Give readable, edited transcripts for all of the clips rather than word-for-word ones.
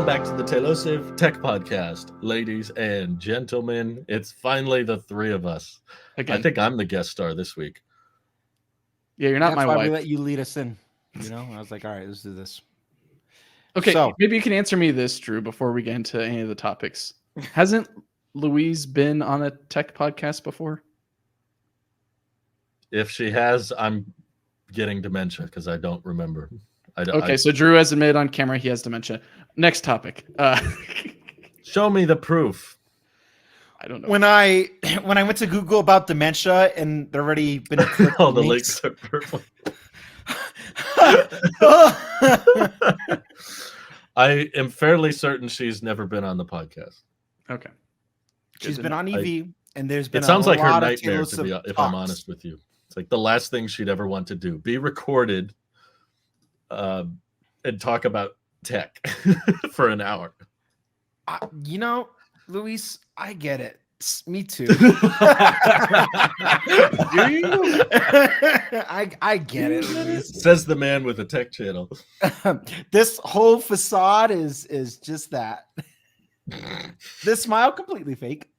Welcome back to the Tailosive Tech Podcast, ladies and gentlemen. It's finally the three of us. Again. I think I'm the guest star this week. Yeah, you're not That's my why wife. we let you lead us in. You know, I was like, all right, let's do this. Okay, So- maybe you can answer me this, Drew, before we get into any of the topics. Hasn't Louise been on a tech podcast before? If she has, I'm getting dementia because I don't remember. So Drew has admitted on camera he has dementia. Next topic. Show me the proof. I don't know. When I went to Google about dementia and there already been All the links are purple. I am fairly certain she's never been on the podcast. Okay. She's been on EV, and there's been It sounds like her lot of nightmare, Taylor to be, Swift if I'm talks. honest with you. It's like the last thing she'd ever want to do. Be recorded and talk about tech for an hour. You know, Luis, I get it. Me too. Do you? I get it, Luis. Says the man with a tech channel. This whole facade is just that. This smile completely fake.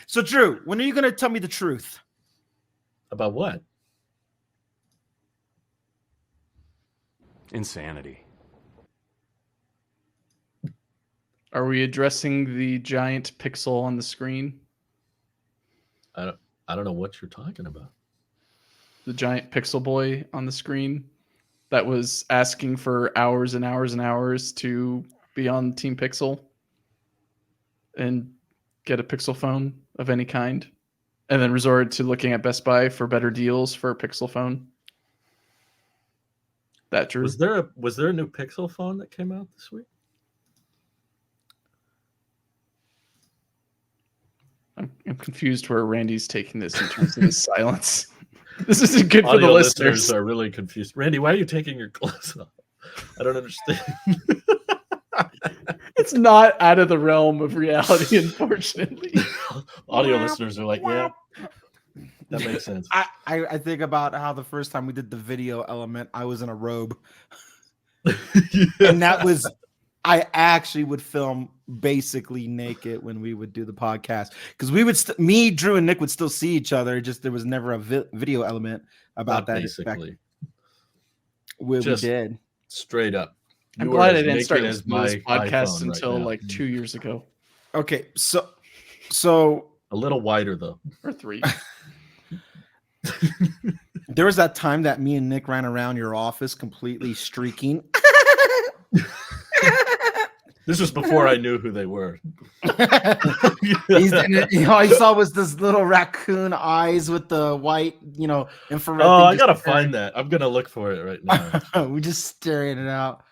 So Drew, when are you gonna tell me the truth? About what? Insanity. Are we addressing the giant pixel on the screen? I don't know what you're talking about. The giant pixel boy on the screen that was asking for hours and hours and hours to be on Team Pixel and get a Pixel phone of any kind, and then resorted to looking at Best Buy for better deals for a Pixel phone. That Drew? Was there a new Pixel phone that came out this week? I'm confused where Randy's taking this in terms of his silence. This isn't good for the Audio listeners. are really confused. Randy, why are you taking your clothes off? I don't understand. It's not out of the realm of reality, unfortunately. Audio listeners are like, yeah, that makes sense. I think about how the first time we did the video element, I was in a robe. And that was, I actually would film basically naked when we would do the podcast, because we would me, Drew, and Nick would still see each other. Just there was never a video element about that. Basically, we did straight up. I'm You glad are I as didn't start naked this as my podcast iPhone right until now. like 2 years ago okay. So A little wider though. or 3. there was that time that me and Nick ran around your office completely streaking. This was before I knew who they were. All I saw was this little raccoon eyes with the white, infrared. Oh, thing I just gotta staring. find that. I'm gonna look for it right now. We're just staring it out.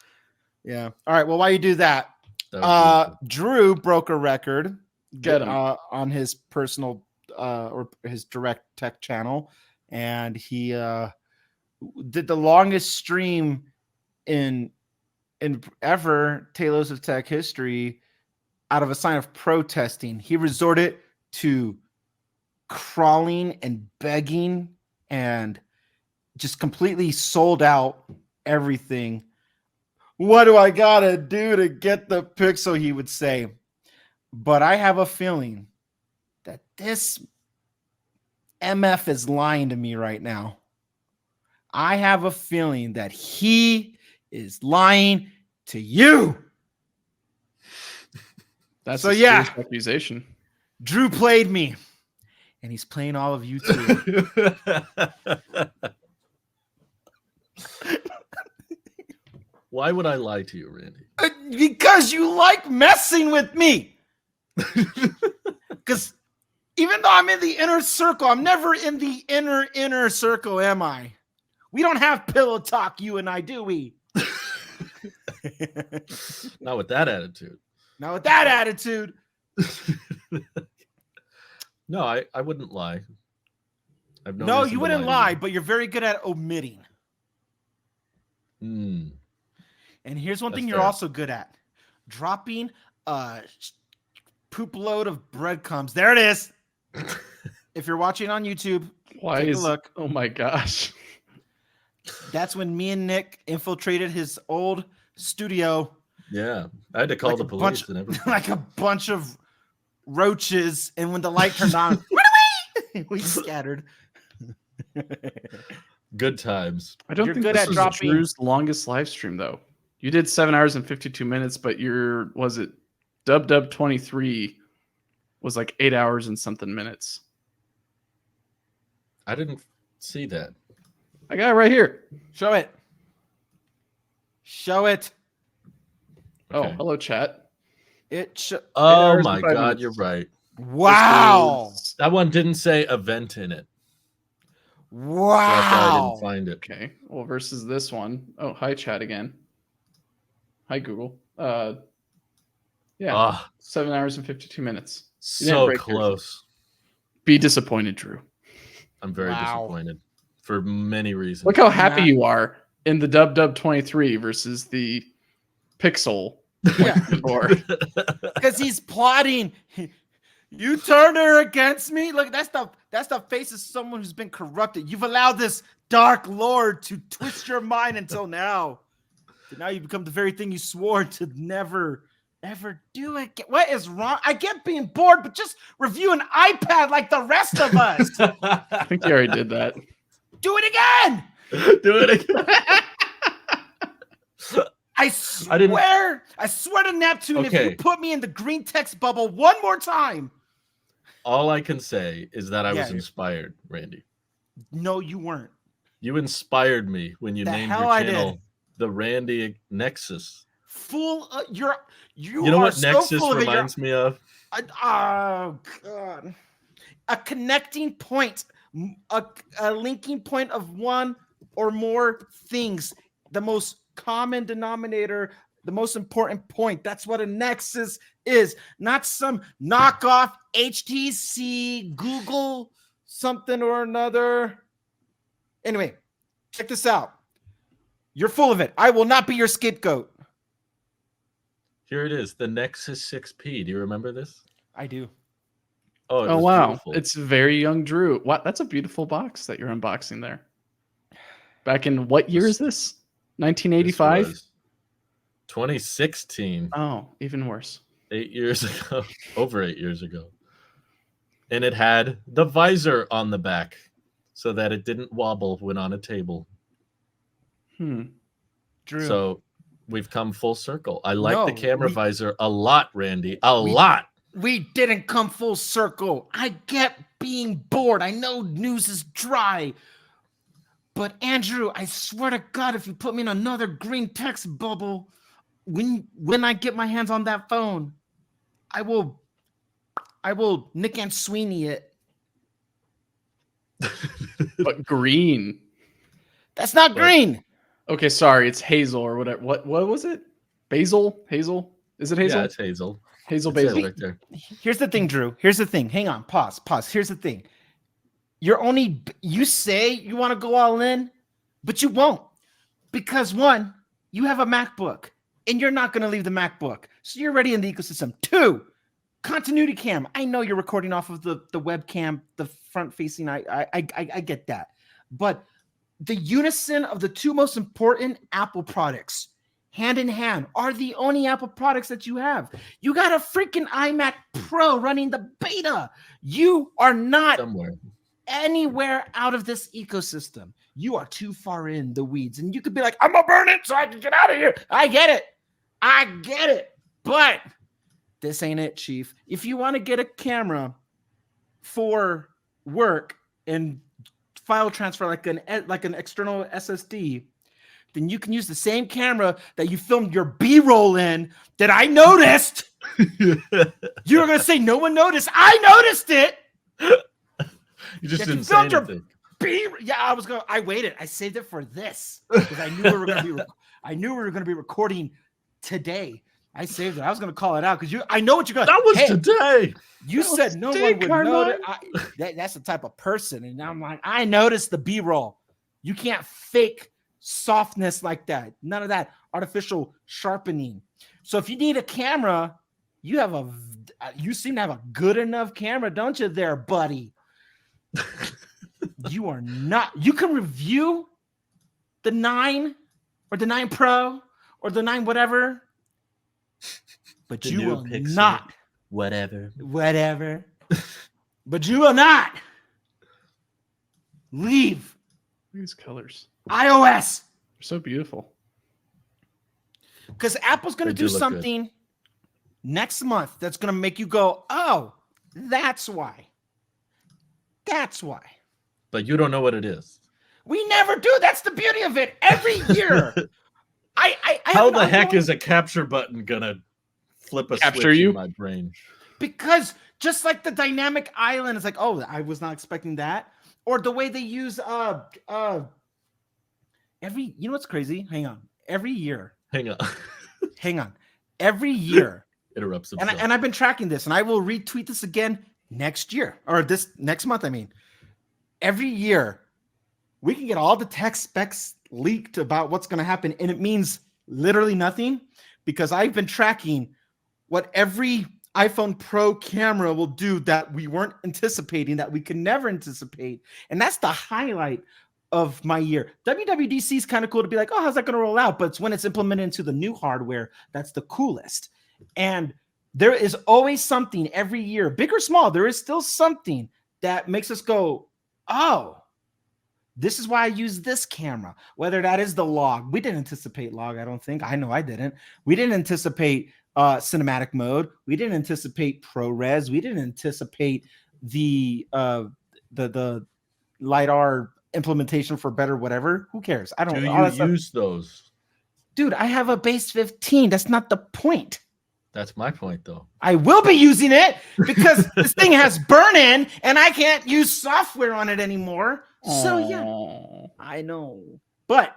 Yeah. All right. Well, while you do that, That was beautiful. Drew broke a record. Get him. On his personal or his direct tech channel, and he did the longest stream in ever Talos of Tech history out of a sign of protesting. He resorted to crawling and begging and just completely sold out everything. What do I gotta do to get the Pixel, he would say. But I have a feeling that this MF is lying to me right now. I have a feeling that he is lying to you. That's So, a yeah. serious accusation. Drew played me, and he's playing all of you too. Why would I lie to you, Randy? Because you like messing with me. Because even though I'm in the inner circle, I'm never in the inner circle, am I? We don't have pillow talk, you and I, do we? Not with that attitude. Now with that attitude, No, I wouldn't lie. I've no, reason you to wouldn't to lie, you. but you're very good at omitting. Mm. And here's one That's thing you're fair. also good at: dropping a poop load of breadcrumbs. There it is. If you're watching on YouTube, Why take is a look. Oh my gosh. That's when me and Nick infiltrated his old studio Yeah, I had to call Like the a police bunch- and everything. like a bunch of roaches, and when the light turned on, we scattered. Good times. I don't You're think good this at was dropping- Drew's longest live stream though. You did 7 hours and 52 minutes, but your was it Dub 23 was like 8 hours and something minutes. I didn't see that. I got it right here. Show it. Show it. Oh, Okay. hello chat. Oh hours my and 5 God, minutes. you're right. Wow. That one didn't say event in it. So that's why I Wow. didn't find it. Okay. Well, versus this one. Oh, hi chat again. Hi Google. Yeah. Ah, 7 hours and 52 minutes. You didn't so break yours. close. Be disappointed, Drew. I'm very Wow. disappointed for many reasons. Look how happy Nah. you are in the Dub 23 versus the Pixel Yeah. 24. Because he's plotting. You turned her against me. Look, that's the face of someone who's been corrupted. You've allowed this dark lord to twist your mind until now. But now you become the very thing you swore to never ever do again. What is wrong? I get being bored, but just review an iPad like the rest of us. I think you already did that. Do it again. Do it again. I swear to Neptune, if Okay. you put me in the green text bubble one more time. All I can say is that I was Yeah. inspired, Randy. No, you weren't. You inspired me when you The named hell your I channel did. the Randy Nexus. Fool, you You know are what so Nexus full of it. You're- reminds me of? Oh God! A connecting point, a linking point of one or more things. The most common denominator, the most important point. That's what a nexus is, not some knockoff HTC, Google, something or another. Anyway, check this out. You're full of it. I will not be your scapegoat. Here it is, the Nexus 6P. Do you remember this? I do. Oh, it Oh was wow, beautiful. it's very young Drew. What? That's a beautiful box that you're unboxing there. Back in what year is this? This 1985. was 2016, Oh, even worse. 8 years ago, over 8 years ago. And it had the visor on the back so that it didn't wobble when on a table. Drew. So we've come full circle. I like the No, camera we- visor a lot, Randy. A lot. We didn't come full circle. I get being bored. I know news is dry. But Andrew, I swear to God, if you put me in another green text bubble, when I get my hands on that phone, I will Nick and Sweeney it. But green. That's not But- green. Okay, sorry, it's hazel or whatever. What was it? Basil? Hazel? Is it hazel? Yeah, it's Hazel. Hazel It says basil. right there. Here's the thing, Drew. Here's the thing. Hang on. Pause. Here's the thing. You say you want to go all in, but you won't. Because one, you have a MacBook and you're not going to leave the MacBook. So you're already in the ecosystem. Two, continuity cam. I know you're recording off of the webcam, the front facing. I get that. But the unison of the two most important Apple products, hand in hand, are the only Apple products that you have. You got a freaking iMac Pro running the beta. You are not Somewhere. anywhere out of this ecosystem. You are too far in the weeds, and you could be like, I'm gonna burn it so I can get out of here. I get it. But this ain't it, Chief. If you want to get a camera for work and file transfer like an external SSD, then you can use the same camera that you filmed your B-roll in that I noticed. You were gonna say no one noticed. I noticed it. You just If you didn't say filmed your anything. I waited. I saved it for this because I knew we were gonna be recording today. I saved it. I was gonna call it out because I know what you're going. That was Hey, today. you That said was no today, one would Carmine. notice. That's the type of person, and I'm like, I noticed the B-roll. You can't fake softness like that. None of that artificial sharpening. So if you need a camera, you seem to have a good enough camera, don't you, there, buddy? You are not. You can review the 9 or the 9 Pro or the 9 whatever But The you new will Pixel. not. Whatever. But you will not leave These colors. iOS. They're so beautiful. Because Apple's going to They do do look good. something next month that's going to make you go, oh, that's why. That's why. But you don't know what it is. We never do. That's the beauty of it. Every year. I How have the an heck ongoing- is a capture button gonna flip a Capture switch you? in my brain? Because just like the dynamic island is like, oh, I was not expecting that. Or the way they use every, you know what's crazy? Hang on. Every year. Hang on. Every year. Interrupts himself. And I've been tracking this, and I will retweet this again next year, or this next month. I mean, every year we can get all the tech specs leaked about what's going to happen, and it means literally nothing because I've been tracking what every iPhone Pro camera will do that we weren't anticipating, that we could never anticipate, and that's the highlight of my year. WWDC is kind of cool to be like, oh, how's that going to roll out? But it's when it's implemented into the new hardware that's the coolest. And there is always something every year, big or small, there is still something that makes us go, oh, this is why I use this camera. Whether that is the log. We didn't anticipate log, I don't think. I know I didn't. We didn't anticipate cinematic mode. We didn't anticipate ProRes. We didn't anticipate the LiDAR implementation for better whatever. Who cares? I don't Do all that you stuff. use those? Dude, I have a base 15. That's not the point. That's my point, though. I will be using it because this thing has burn-in and I can't use software on it anymore. So yeah, Aw. I know. But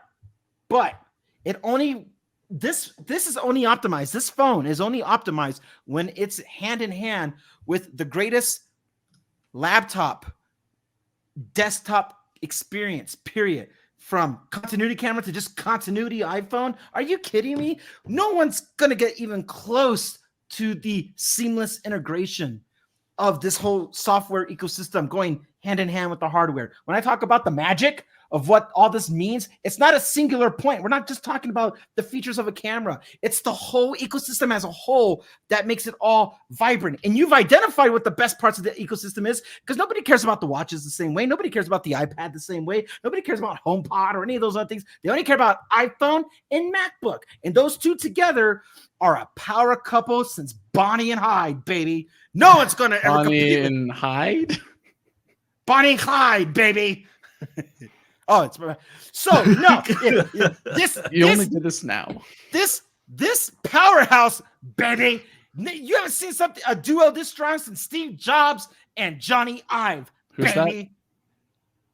it only this is only optimized. This phone is only optimized when it's hand in hand with the greatest laptop desktop experience, period. From continuity camera to just continuity iPhone. Are you kidding me? No one's going to get even close to the seamless integration of this whole software ecosystem going hand in hand with the hardware. When I talk about the magic of what all this means, it's not a singular point. We're not just talking about the features of a camera. It's the whole ecosystem as a whole that makes it all vibrant. And you've identified what the best parts of the ecosystem is because nobody cares about the watches the same way. Nobody cares about the iPad the same way. Nobody cares about HomePod or any of those other things. They only care about iPhone and MacBook. And those two together are a power couple since Bonnie and Hyde, baby. No one's going to ever Bonnie compete with and Hyde. Bonnie and Clyde, baby. Oh, it's so no. You only did this now. This powerhouse, baby. You haven't seen a duo this strong since Steve Jobs and Johnny Ive, Who's baby.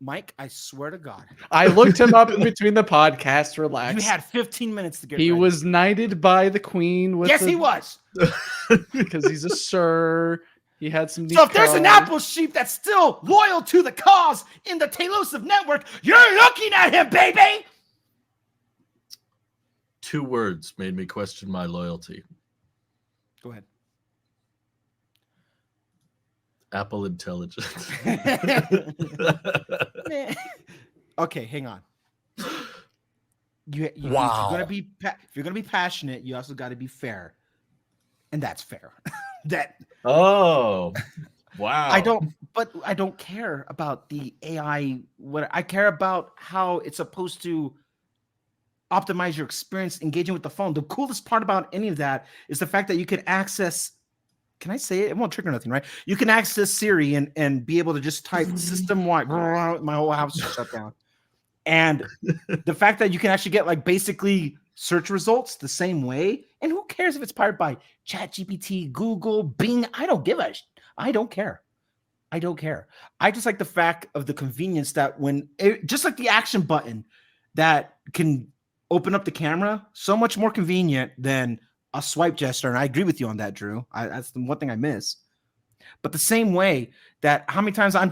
Mike, I swear to God, I looked him up in between the podcasts. Relax. you had 15 minutes to get. He ready. was knighted by the queen. With Yes, he was. because he's a sir. He had some. So if there's an cars. Apple sheep that's still loyal to the cause in the Tailosive network, you're looking at him, baby. 2 words made me question my loyalty. Go ahead. Apple Intelligence. Okay, hang on. Wow. If you're gonna be passionate, you also got to be fair, and that's fair. Oh, wow. I don't care about the AI. What I care about how it's supposed to optimize your experience engaging with the phone. The coolest part about any of that is the fact that you can access. Can I say it? It won't trigger nothing, right? You can access Siri and be able to just type system-wide. My whole house is shut down. And the fact that you can actually get like basically search results the same way. And who cares if it's powered by ChatGPT, Google, Bing? I don't care. I don't care. I just like the fact of the convenience that just like the action button that can open up the camera, so much more convenient than a swipe gesture. And I agree with you on that, Drew. That's the one thing I miss. But the same way that how many times I'm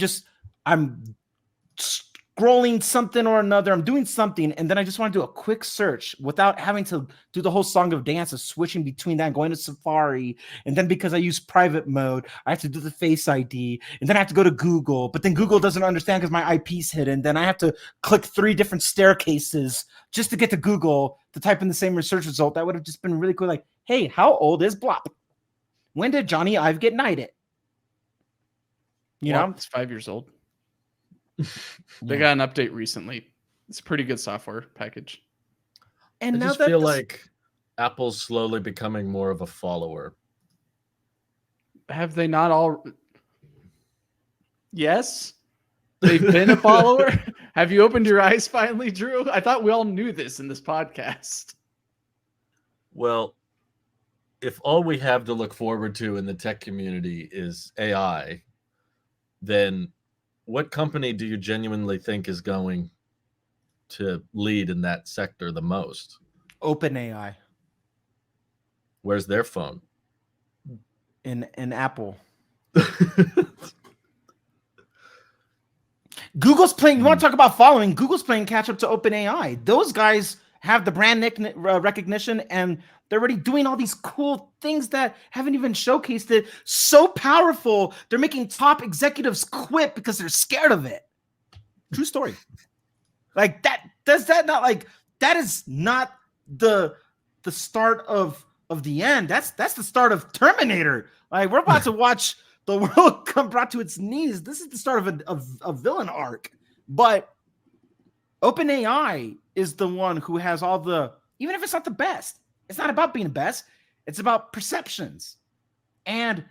scrolling something or another. I'm doing something, and then I just want to do a quick search without having to do the whole song of dance of switching between that and going to Safari. And then because I use private mode, I have to do the Face ID, and then I have to go to Google. But then Google doesn't understand because my IP's hidden. Then I have to click 3 different staircases just to get to Google to type in the same search result. That would have just been really cool. Like, hey, how old is Blop? When did Johnny Ive get knighted? You know, It's 5 years old. They got an update recently. It's a pretty good software package. and I now just that feel this- like Apple's slowly becoming more of a follower. Have they not all? Yes, they've been a follower. Have you opened your eyes finally, Drew? I thought we all knew this in this podcast. Well, if all we have to look forward to in the tech community is AI, then what company do you genuinely think is going to lead in that sector the most? OpenAI Where's their phone? in Apple. Google's playing. You want to talk about following? Google's playing catch up to OpenAI. Those guys have the brand recognition, and they're already doing all these cool things that haven't even showcased it. So powerful, they're making top executives quit because they're scared of it. True story. Like that. Does that not like that is not the start of the end. That's the start of Terminator. Like we're about to watch the world come brought to its knees. This is the start of a villain arc. But OpenAI is the one who has all the, even if it's not the best, it's not about being the best. It's about perceptions. And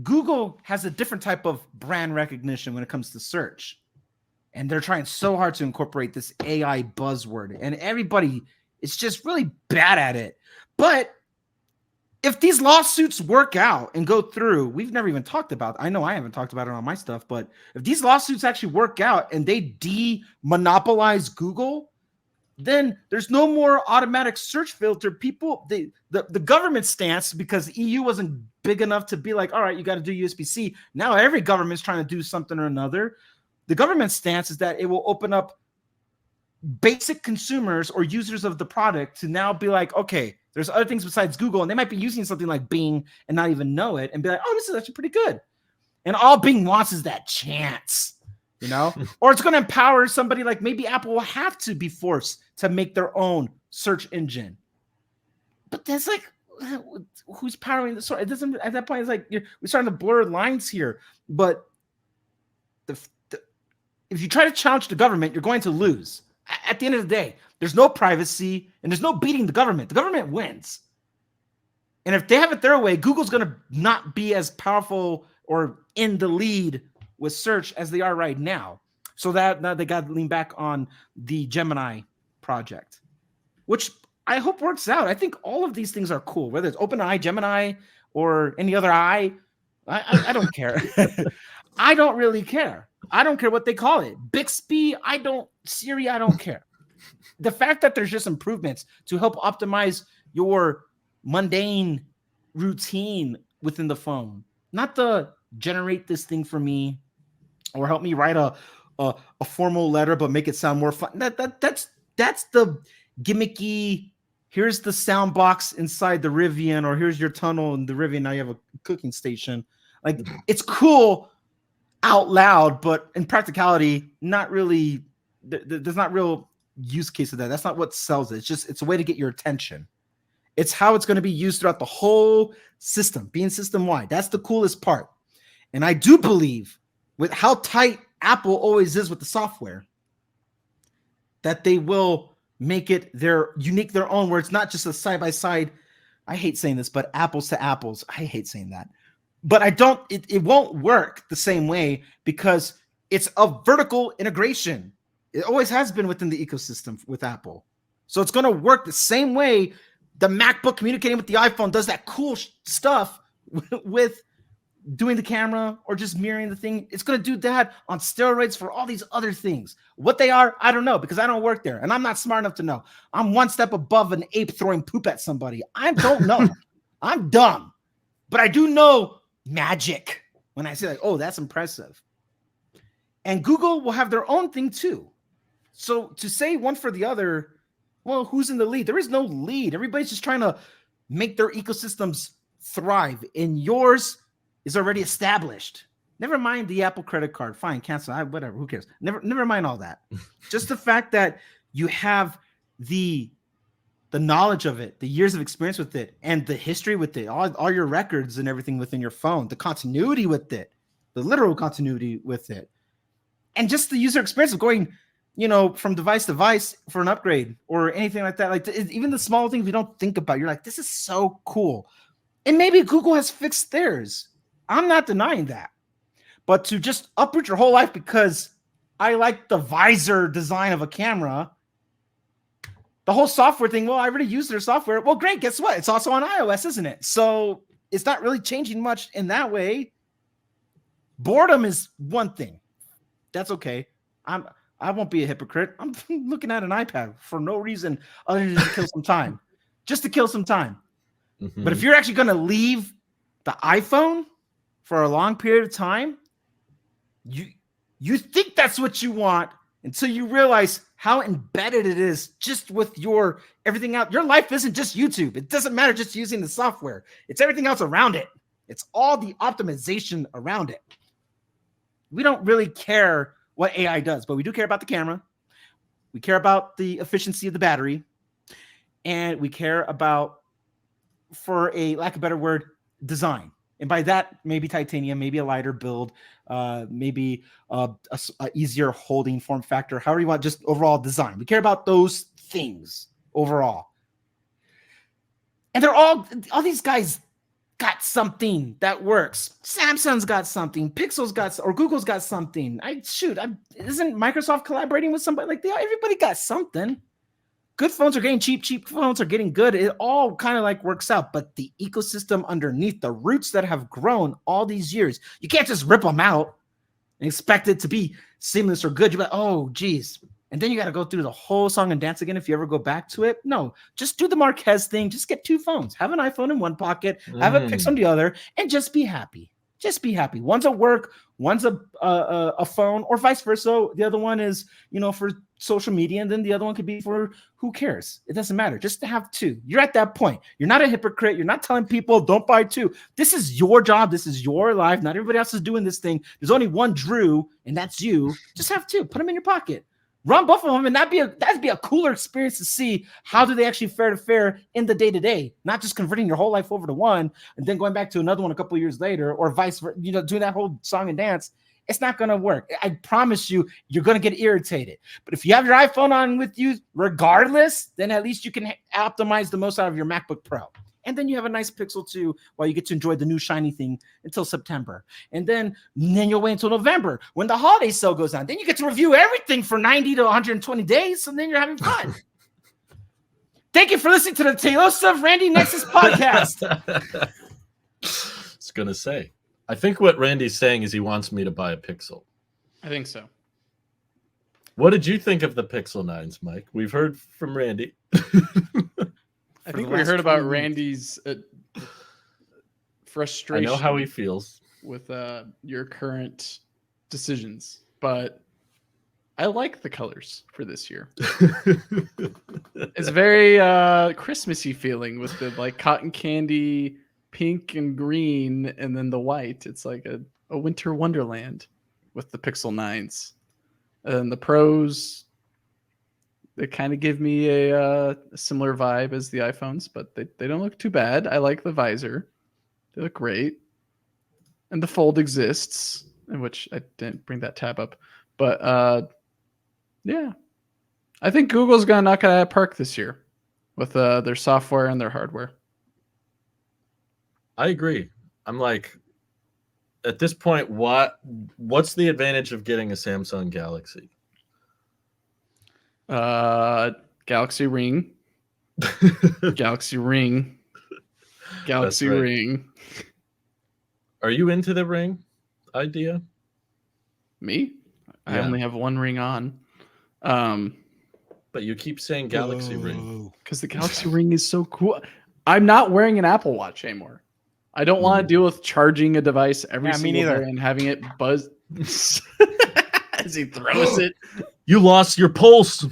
Google has a different type of brand recognition when it comes to search. And they're trying so hard to incorporate this AI buzzword. And everybody is just really bad at it. But if these lawsuits work out and go through, we've never even talked about, I know I haven't talked about it on my stuff, but if these lawsuits actually work out and they demonopolize Google, then there's no more automatic search filter. People, the government stance, because EU wasn't big enough to be like, all right, you got to do USB-C. Now every government's trying to do something or another. The government stance is that it will open up basic consumers or users of the product to now be like, okay, there's other things besides Google, and they might be using something like Bing and not even know it and be like, oh, this is actually pretty good. And all Bing wants is that chance, you know? Or it's going to empower somebody like maybe Apple will have to be forced to make their own search engine. But that's like, who's powering the source? It doesn't, at that point, it's like, we're starting to blur lines here. But if you try to challenge the government, you're going to lose. At the end of the day, there's no privacy and there's no beating the government. The government wins. And if they have it their way, Google's going to not be as powerful or in the lead with search as they are right now. So that now they got to lean back on the Gemini project, which I hope works out. I think all of these things are cool, whether it's OpenAI, Gemini, or any other I don't care. I don't really care. I don't care what they call it. Bixby, Siri, I don't care. The fact that there's just improvements to help optimize your mundane routine within the phone, not the generate this thing for me or help me write a formal letter but make it sound more fun. That's the gimmicky. Here's the sound box inside the Rivian, or here's your tunnel in the Rivian. Now you have a cooking station. Like it's cool out loud, but in practicality, not really. There's not real use case of that. That's not what sells it. It's a way to get your attention. It's how it's going to be used throughout the whole system, being system wide. That's the coolest part. And I do believe with how tight Apple always is with the software, that they will make it their unique, their own, where it's not just a side by side. I hate saying this, but apples to apples. I hate saying that. But it won't work the same way because it's a vertical integration. It always has been within the ecosystem with Apple. So it's going to work the same way the MacBook communicating with the iPhone does that cool stuff with doing the camera or just mirroring the thing. It's going to do that on steroids for all these other things. What they are, I don't know, because I don't work there and I'm not smart enough to know. I'm one step above an ape throwing poop at somebody. I don't know. I'm dumb. But I do know magic when I say like, oh, that's impressive. and Google will have their own thing too. So to say one for the other, well, who's in the lead? There is no lead. Everybody's just trying to make their ecosystems thrive, and yours is already established. Never mind the Apple credit card. Fine, cancel. Whatever. Who cares? Never mind all that. Just the fact that you have the knowledge of it, the years of experience with it, and the history with it, all your records and everything within your phone, the continuity with it, the literal continuity with it, and just the user experience of going, from device to device for an upgrade or anything like that. Like even the small things we don't think about, you're like, this is so cool. And maybe Google has fixed theirs. I'm not denying that. But to just uproot your whole life because I like the visor design of a camera, the whole software thing, well, I already use their software. Well, great. Guess what? It's also on iOS, isn't it? So it's not really changing much in that way. Boredom is one thing. That's okay. I won't be a hypocrite. I'm looking at an iPad for no reason other than to kill some time. Just to kill some time. Mm-hmm. But if you're actually going to leave the iPhone for a long period of time, you think that's what you want until you realize how embedded it is just with your everything out. Your life isn't just YouTube. It doesn't matter just using the software. It's everything else around it. It's all the optimization around it. We don't really care what AI does, but we do care about the camera. We care about the efficiency of the battery. And we care about, for a lack of a better word, design. And by that, maybe titanium, maybe a lighter build, maybe a easier holding form factor, however you want, just overall design. We care about those things overall. And they're all these guys got something that works. Samsung's got something. Pixel's got, or Google's got something. Isn't Microsoft collaborating with somebody? Like everybody got something. Good phones are getting cheap. Cheap phones are getting good. It all kind of like works out. But the ecosystem underneath, the roots that have grown all these years, you can't just rip them out and expect it to be seamless or good. You're like, oh, geez. And then you got to go through the whole song and dance again if you ever go back to it. No, just do the Marquez thing. Just get two phones. Have an iPhone in one pocket, have a Pixel in the other, and just be happy. Just be happy. One's a work, one's a phone, or vice versa. The other one is, for social media, and then the other one could be for who cares. It doesn't matter. Just to have two. You're at that point. You're not a hypocrite. You're not telling people don't buy two. This is your job. This is your life. Not everybody else is doing this thing. There's only one Drew, and that's you. Just have two. Put them in your pocket. Run both of them, and that'd be a cooler experience to see how do they actually fare in the day-to-day, not just converting your whole life over to one and then going back to another one a couple of years later, or vice versa, doing that whole song and dance. It's not going to work. I promise you, you're going to get irritated. But if you have your iPhone on with you regardless, then at least you can optimize the most out of your MacBook Pro. And then you have a nice Pixel 2 while you get to enjoy the new shiny thing until September. And then you'll wait until November when the holiday sale goes on. Then you get to review everything for 90 to 120 days, and then you're having fun. Thank you for listening to the Taylor of Randy Nexus podcast. I was going to say, I think what Randy's saying is he wants me to buy a Pixel. I think so. What did you think of the Pixel 9s, Mike? We've heard from Randy. I think we heard about Randy's frustration. I know how he feels with your current decisions, but I like the colors for this year. It's very Christmassy feeling with the like cotton candy pink and green, and then the white. It's like a winter wonderland with the Pixel 9s. And the Pros, they kind of give me a similar vibe as the iPhones, but they don't look too bad. I like the visor. They look great. And the Fold exists, in which I didn't bring that tab up. But yeah, I think Google's going to knock it out of the park this year with their software and their hardware. I agree. I'm like, at this point, what's the advantage of getting a Samsung Galaxy? Galaxy Ring. Galaxy Ring. Galaxy right. Ring. Are you into the Ring idea? Me? I only have one ring on. But you keep saying Galaxy Ring. Because the Galaxy Ring is so cool. I'm not wearing an Apple Watch anymore. I don't want to deal with charging a device every single day and having it buzz. As he throws it. You lost your pulse.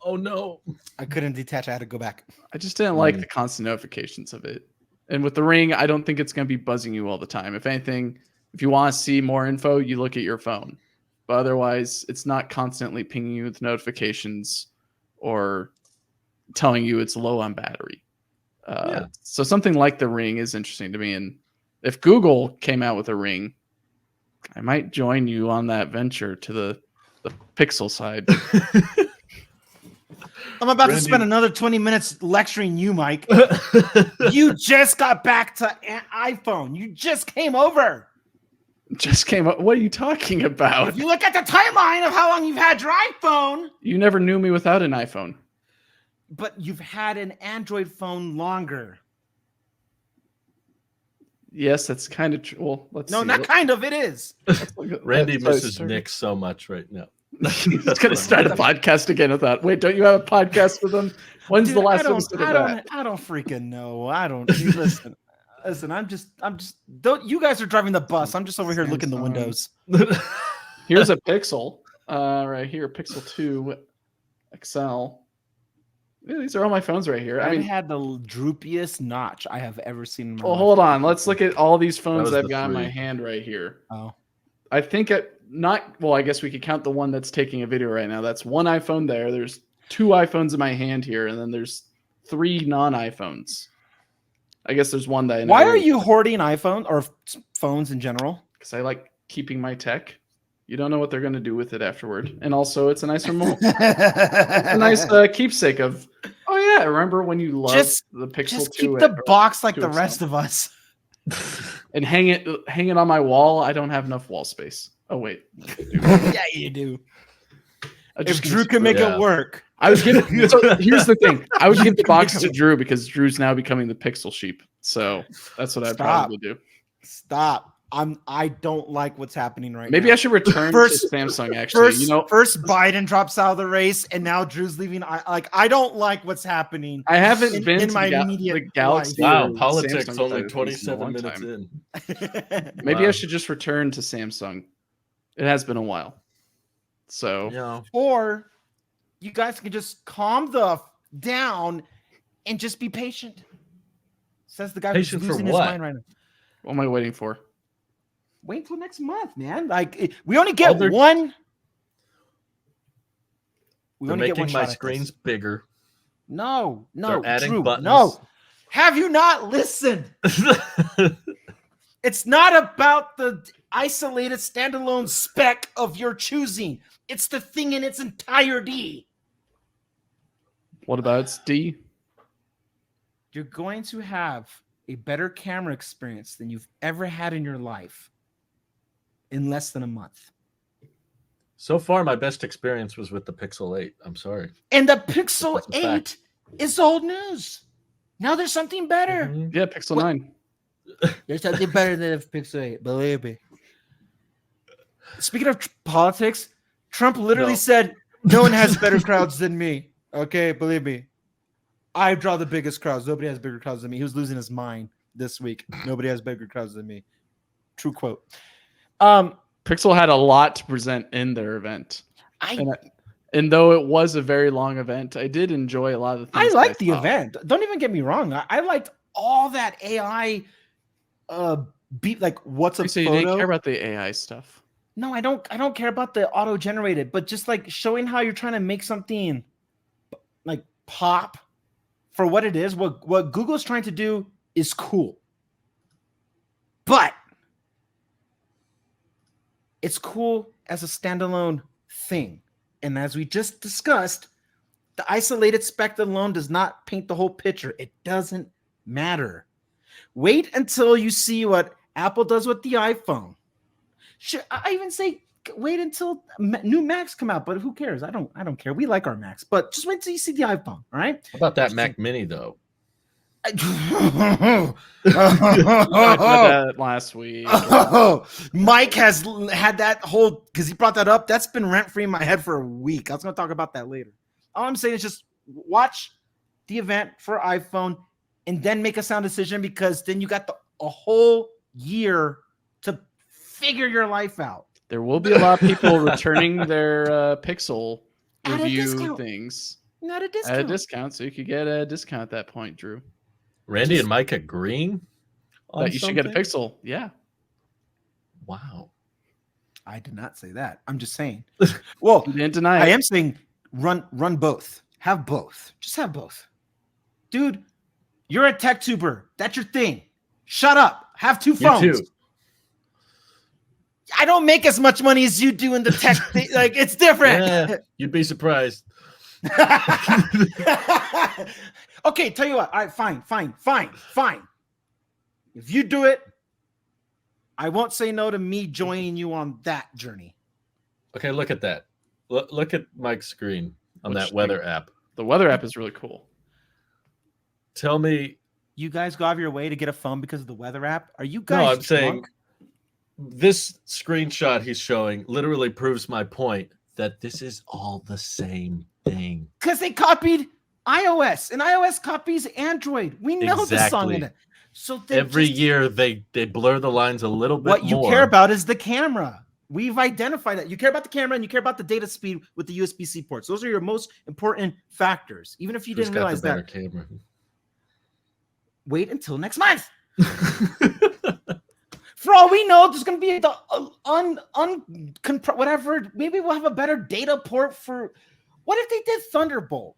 Oh no. I couldn't detach. I had to go back. I just didn't like the constant notifications of it. And with the Ring, I don't think it's going to be buzzing you all the time. If anything, if you want to see more info, you look at your phone. But otherwise, it's not constantly pinging you with notifications or telling you it's low on battery. So something like the Ring is interesting to me. And if Google came out with a Ring, I might join you on that venture to the Pixel side. I'm about to spend another 20 minutes lecturing you, Mike. You just got back to iPhone. You just came over. Just came up. What are you talking about? If you look at the timeline of how long you've had your iPhone. You never knew me without an iPhone. But you've had an Android phone longer. Yes, that's kind of true. Well, let's No, see. not kind of. It is. Randy misses Nick so much right now. He's going to start a podcast again with that. Wait, don't you have a podcast with him? When's Dude, the last episode of that? I don't freaking know. I don't. Listen. I'm just. Don't. You guys are driving the bus. I'm just over here looking the windows. Here's a Pixel. Right here, Pixel 2 XL. Yeah, these are all my phones right here. I mean, had the droopiest notch I have ever seen in my well, life. hold on. Let's look at all these phones That was I've got in my 3. hand right here. Oh. I think I guess we could count the one that's taking a video right now. That's one iPhone there. There's 2 iPhones in my hand here, and then there's 3 non-iPhones. I guess there's one that. Why are you hoarding iPhone or phones in general? Because I like keeping my tech. You don't know what they're going to do with it afterward. And also, it's a nice remote. It's a nice keepsake of, oh, yeah, remember when you loved the Pixel 2? Just keep the box like the rest of us. And hang it on my wall. I don't have enough wall space. Oh, wait. Yeah, you do. If Drew can make it work. I was giving. So here's the thing. I would give the box to Drew because Drew's now becoming the Pixel sheep. So that's what I'd probably do. Stop. I don't like what's happening right now. Maybe I should return to Samsung. Actually, first Biden drops out of the race, and now Drew's leaving. I don't like what's happening. I haven't been in my immediate the Galaxy. Wow, politics only 27 minutes in. Maybe I should just return to Samsung. It has been a while. So yeah. Or you guys can just calm down and just be patient. Says the guy who's losing his mind right now. What am I waiting for? Wait till next month, man. Like we only get one. They're making my screens bigger. No, They're adding Drew, buttons. no. Have you not listened? It's not about the isolated standalone spec of your choosing. It's the thing in its entirety. What about its D? You're going to have a better camera experience than you've ever had in your life in less than a month. So far, my best experience was with the Pixel 8. I'm sorry. And the Pixel 8 is old news. Now there's something better. Mm-hmm. Yeah, Pixel 9. There's something better than a Pixel 8. Believe me. Speaking of politics, Trump literally said, no one has better crowds than me. Okay, believe me. I draw the biggest crowds. Nobody has bigger crowds than me. He was losing his mind this week. Nobody has bigger crowds than me. True quote. Pixel had a lot to present in their event. And though it was a very long event, I did enjoy a lot of the things. I liked the event. Don't even get me wrong. I liked all that AI like what's a so photo. You didn't care about the AI stuff. No, I don't care about the auto-generated, but just like showing how you're trying to make something like pop for what it is. What Google's trying to do is cool. But it's cool as a standalone thing. And as we just discussed, the isolated spec alone does not paint the whole picture. It doesn't matter. Wait until you see what Apple does with the iPhone. I even say wait until new Macs come out, but who cares? I don't care. We like our Macs, but just wait till you see the iPhone. All right. How about that Mac Mini though? I that last week. Mike has had that whole because he brought that up. That's been rent free in my head for a week. I was going to talk about that later. All I'm saying is just watch the event for iPhone and then make a sound decision because then you got a whole year to figure your life out. There will be a lot of people returning their Pixel At a review discount. things Not a at discount. a discount, so you could get a discount at that point, Drew. Randy and Mike agreeing on That you should get a something? Pixel. Yeah. Wow. I did not say that. I'm just saying. Well, You didn't deny it. I am saying run both. Have both. Just have both. Dude, you're a tech tuber. That's your thing. Shut up. Have two phones. You too. I don't make as much money as you do in the tech thing. Like, it's different. Yeah, you'd be surprised. Okay, tell you what. All right, fine. If you do it, I won't say no to me joining you on that journey. Okay, look at that. Look at Mike's screen on Which that weather app. The weather app is really cool. Tell me. You guys go out of your way to get a phone because of the weather app? Are you guys No, I'm saying drunk? this screenshot he's showing literally proves my point that this is all the same thing. Because they copied iOS, and iOS copies Android. We know the song in Exactly. it. So Every year they blur the lines a little bit what more. you care about is the camera. We've identified that. You care about the camera and you care about the data speed with the USB-C ports. Those are your most important factors. Even if you Who's didn't got realize the better that, camera? wait until next month. For all we know, there's going to be the whatever. Maybe we'll have a better data port for. What if they did Thunderbolt?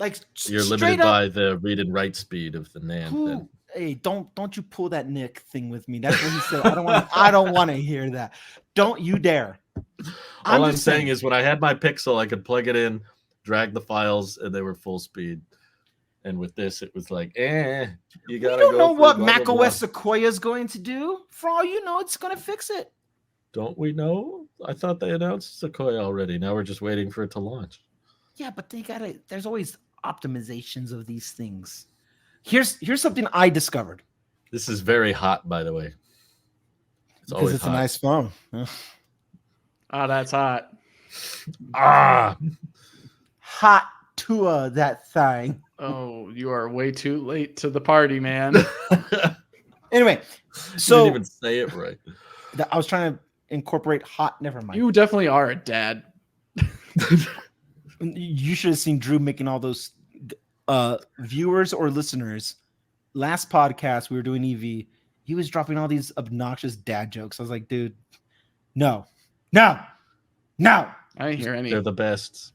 Like You're straight limited up, by the read and write speed of the NAND. Then. Hey, don't you pull that Nick thing with me. That's what he said. I don't want to hear that. Don't you dare. All I'm saying is when I had my Pixel, I could plug it in, drag the files, and they were full speed. And with this, it was like, you gotta. We don't know what blah, Mac blah, blah. OS Sequoia is going to do. For all you know, it's going to fix it. Don't we know? I thought they announced Sequoia already. Now we're just waiting for it to launch. Yeah, but there's always optimizations of these things. Here's something I discovered. This is very hot, by the way. It's Because always it's hot. a nice phone. Oh, that's hot. Hot to that thing. Oh, you are way too late to the party, man. Anyway, You so didn't even say it right. I was trying to incorporate hot. Never mind. You definitely are a dad. You should have seen Drew making all those viewers or listeners. Last podcast we were doing EV, he was dropping all these obnoxious dad jokes. I was like, dude, no. I didn't hear any. They're the best.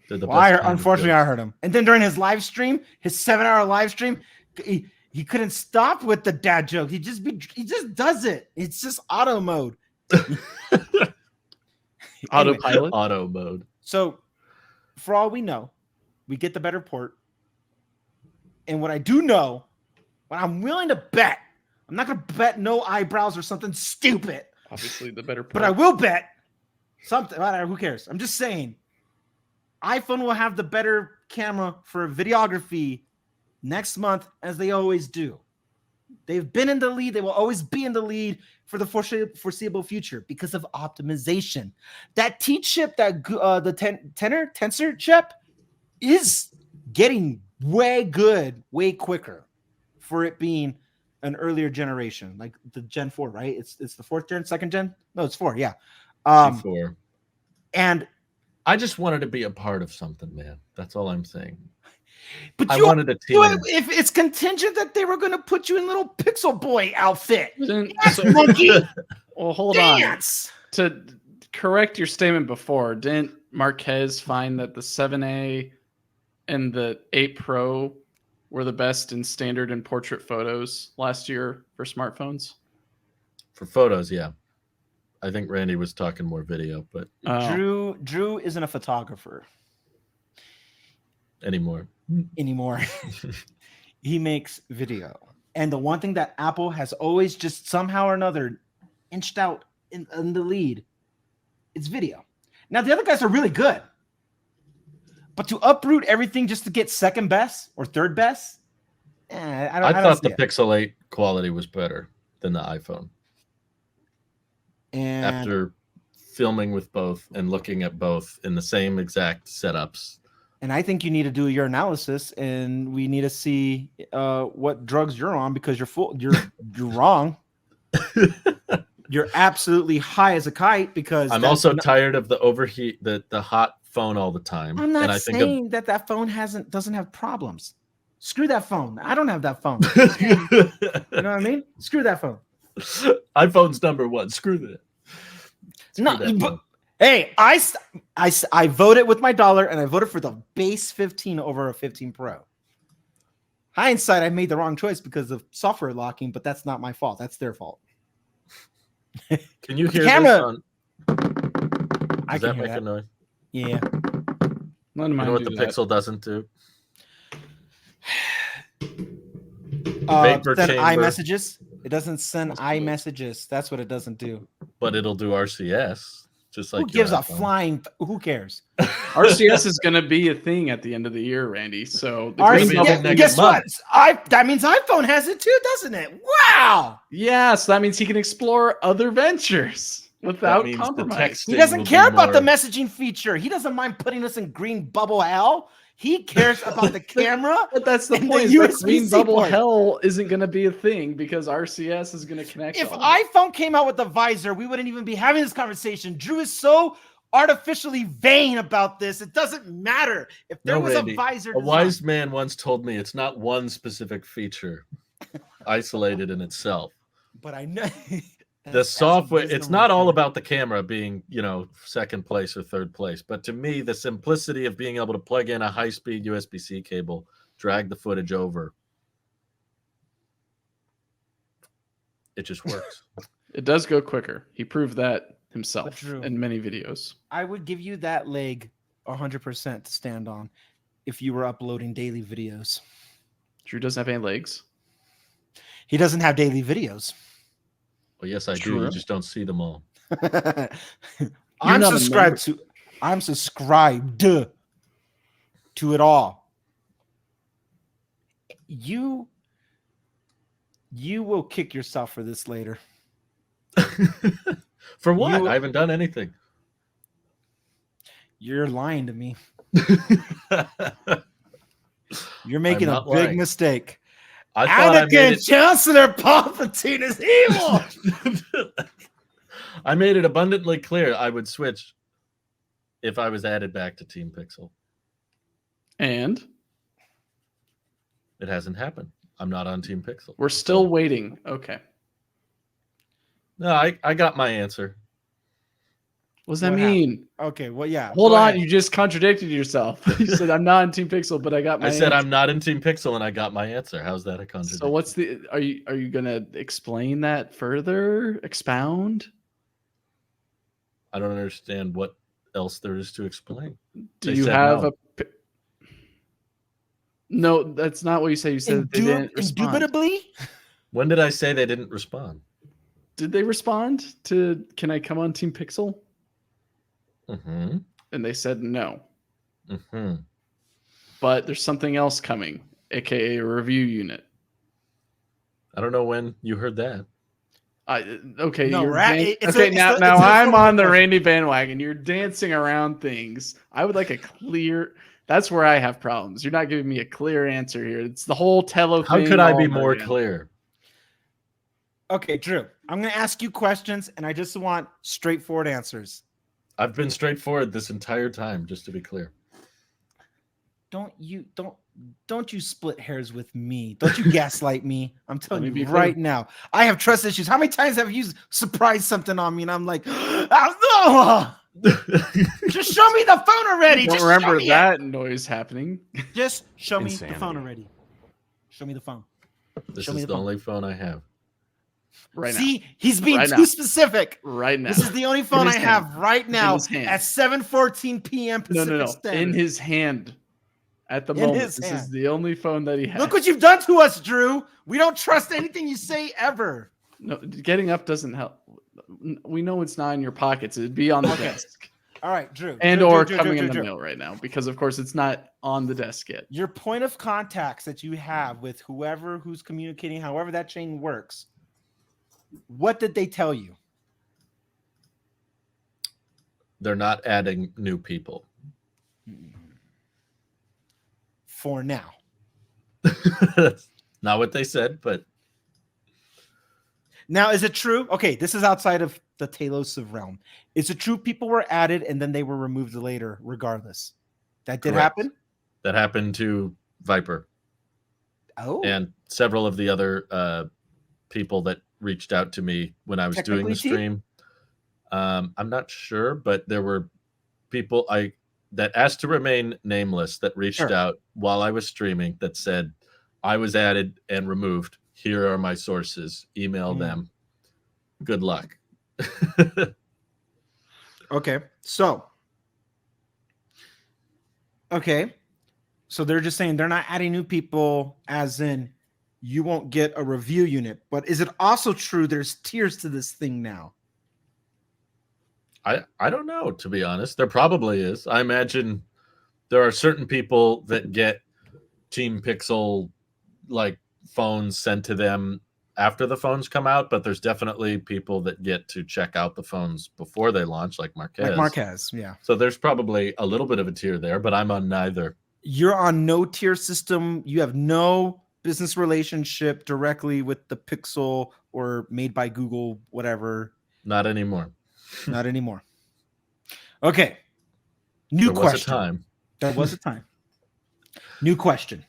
They're the Well, I best. unfortunately, I heard him. And then during his live stream, his 7-hour live stream, he couldn't stop with the dad joke. He just does it. It's just auto mode. Autopilot. Auto mode. So, for all we know, we get the better port. And what I do know, what I'm willing to bet, I'm not going to bet no eyebrows or something stupid, Obviously, the better part. but I will bet something. Whatever, who cares? I'm just saying, iPhone will have the better camera for videography next month, as they always do. They've been in the lead. They will always be in the lead for the foreseeable future because of optimization. That T chip, that the Tensor chip, is getting way good, way quicker for it being an earlier generation, like the Gen 4, right? It's the 4th gen, 2nd gen? No, it's 4, yeah. G4. And I just wanted to be a part of something, man. That's all I'm saying. but I wanted a team. if it's contingent that they were going to put you in little Pixel Boy outfit. So- Monkey, well, hold dance. on. To correct your statement before, didn't Marquez find that the 7A and the 8 Pro were the best in standard and portrait photos last year for smartphones? For photos, yeah. I think Randy was talking more video, but Drew isn't a photographer anymore. anymore. He makes video. And the one thing that Apple has always just somehow or another inched out in the lead, it's video. Now, the other guys are really good. But to uproot everything just to get second best or third best, I thought see the it. Pixel 8 quality was better than the iPhone. And After filming with both and looking at both in the same exact setups. And I think you need to do your analysis, and we need to see what drugs you're on because you're wrong. You're absolutely high as a kite because I'm that's also not- tired of the overheat, the hot phone all the time. I'm not and I saying that phone doesn't have problems. Screw that phone. I don't have that phone. think You know what I mean? Screw that phone. iPhone's number one. Screw that. No, that but phone. hey, I voted with my dollar, and I voted for the base 15 over a 15 Pro. Hindsight, I made the wrong choice because of software locking, but that's not my fault. That's their fault. Can you hear camera- this on? I Does can that hear make a that. noise? Yeah. None of You mine know what do the that. Pixel doesn't do? Send Vapor chamber. iMessages. It doesn't send Must be. iMessages. That's what it doesn't do. But it'll do RCS, just like Who gives your a iPhone. flying? Who cares? RCS is going to be a thing at the end of the year, Randy. So the gonna green be a bubble. thing next Guess month. what? That means iPhone has it too, doesn't it? Wow. Yeah, so that means he can explore other ventures without means the compromise. text- He doesn't will be care about the more- messaging feature. He doesn't mind putting us in green bubble hell. He cares about the camera. But that's the and point. the Is that USB-C green bubble port. hell isn't going to be a thing because RCS is going to connect. If all of it. iPhone came out with the visor, we wouldn't even be having this conversation. Drew is so artificially vain about this. It doesn't matter. If there No, was Randy, a visor a design, wise man once told me it's not one specific feature isolated in itself. but I know The software, it's not all about the camera being, second place or third place. But to me, the simplicity of being able to plug in a high-speed USB-C cable, drag the footage over, it just works. It does go quicker. He proved that himself Drew, in many videos. I would give you that leg 100% to stand on if you were uploading daily videos. Drew doesn't have any legs. He doesn't have daily videos. Well, yes, I do. True. You just don't see them all. I'm not a subscribed to it all. You will kick yourself for this later. For what? You- I haven't done anything. You're lying to me. You're making a not big lying. mistake. I thought I made Anakin Chancellor Palpatine is evil. it. I made it abundantly clear I would switch if I was added back to Team Pixel. And It hasn't happened. I'm not on Team Pixel. we're still waiting. Okay. No, I got my answer. What does that What mean? Okay, well, yeah. Hold go on. ahead. You just contradicted yourself. You said, I'm not on Team Pixel, but I got my I said answer. I'm not in Team Pixel, and I got my answer. How's that a contradiction? So what's the are you gonna explain that further? Expound? I don't understand what else there is to explain. Do They you said have no. No, that's not what you said. You said that they didn't respond. Indubitably? When did I say they didn't respond? Did they respond to can I come on Team Pixel? Mm-hmm. And they said no. Mm-hmm. But there's something else coming, aka a review unit. I don't know when you heard that. Okay, No, you're it's okay. a- Now it's a I'm on the question. Randy bandwagon. You're dancing around things. I would like a clear. That's where I have problems. You're not giving me a clear answer here. It's the whole Tello How thing. could I all be over more again. clear? Okay, Drew, I'm going to ask you questions, and I just want straightforward answers. I've been straightforward this entire time, just to be clear. Don't you split hairs with me. Don't you gaslight me. I'm telling Let me you be right clear. now. I have trust issues. How many times have you surprised something on me and I'm like, oh, no. Just show me the phone already. Don't Just remember show me that noise happening. it. Just show me the Insanity. phone already. Show me the phone. This Show me is the the phone. only phone I have. Right See, he's being Right too now. specific. now. Right now. This is the only phone I his have right now his hand. at 7:14 p.m. No, Pacific no. Standard. In his hand. At the In moment, his this hand. is the only phone that he has. Look what you've done to us, Drew. We don't trust anything you say ever. No, getting up doesn't help. We know it's not in your pockets. It'd be on the Okay. desk. All right, Drew. And Drew, or Drew, coming Drew, in the Drew. mail right now, because of course it's not on the desk yet. Your point of contacts that you have with who's communicating, however that chain works, what did they tell you? They're not adding new people. For now. That's not what they said, but Now, is it true? Okay, this is outside of the Talos realm. Is it true people were added and then they were removed later, regardless? That did Correct. happen? That happened to Viper Oh, and several of the other people that reached out to me when I was doing technically the T? stream. I'm not sure, but there were people that asked to remain nameless that reached Sure. out while I was streaming that said, I was added and removed. Here are my sources. Email them. Good luck. Okay. So they're just saying they're not adding new people, as in you won't get a review unit. But is it also true there's tiers to this thing now? I don't know, to be honest. There probably is. I imagine there are certain people that get Team Pixel like phones sent to them after the phones come out, but there's definitely people that get to check out the phones before they launch, like Marquez. Like Marquez, yeah. So there's probably a little bit of a tier there, but I'm on neither. You're on no tier system. You have no business relationship directly with the Pixel or made by Google, whatever. Not anymore. Not anymore. Okay. New There question. was a time. There was a time. New question.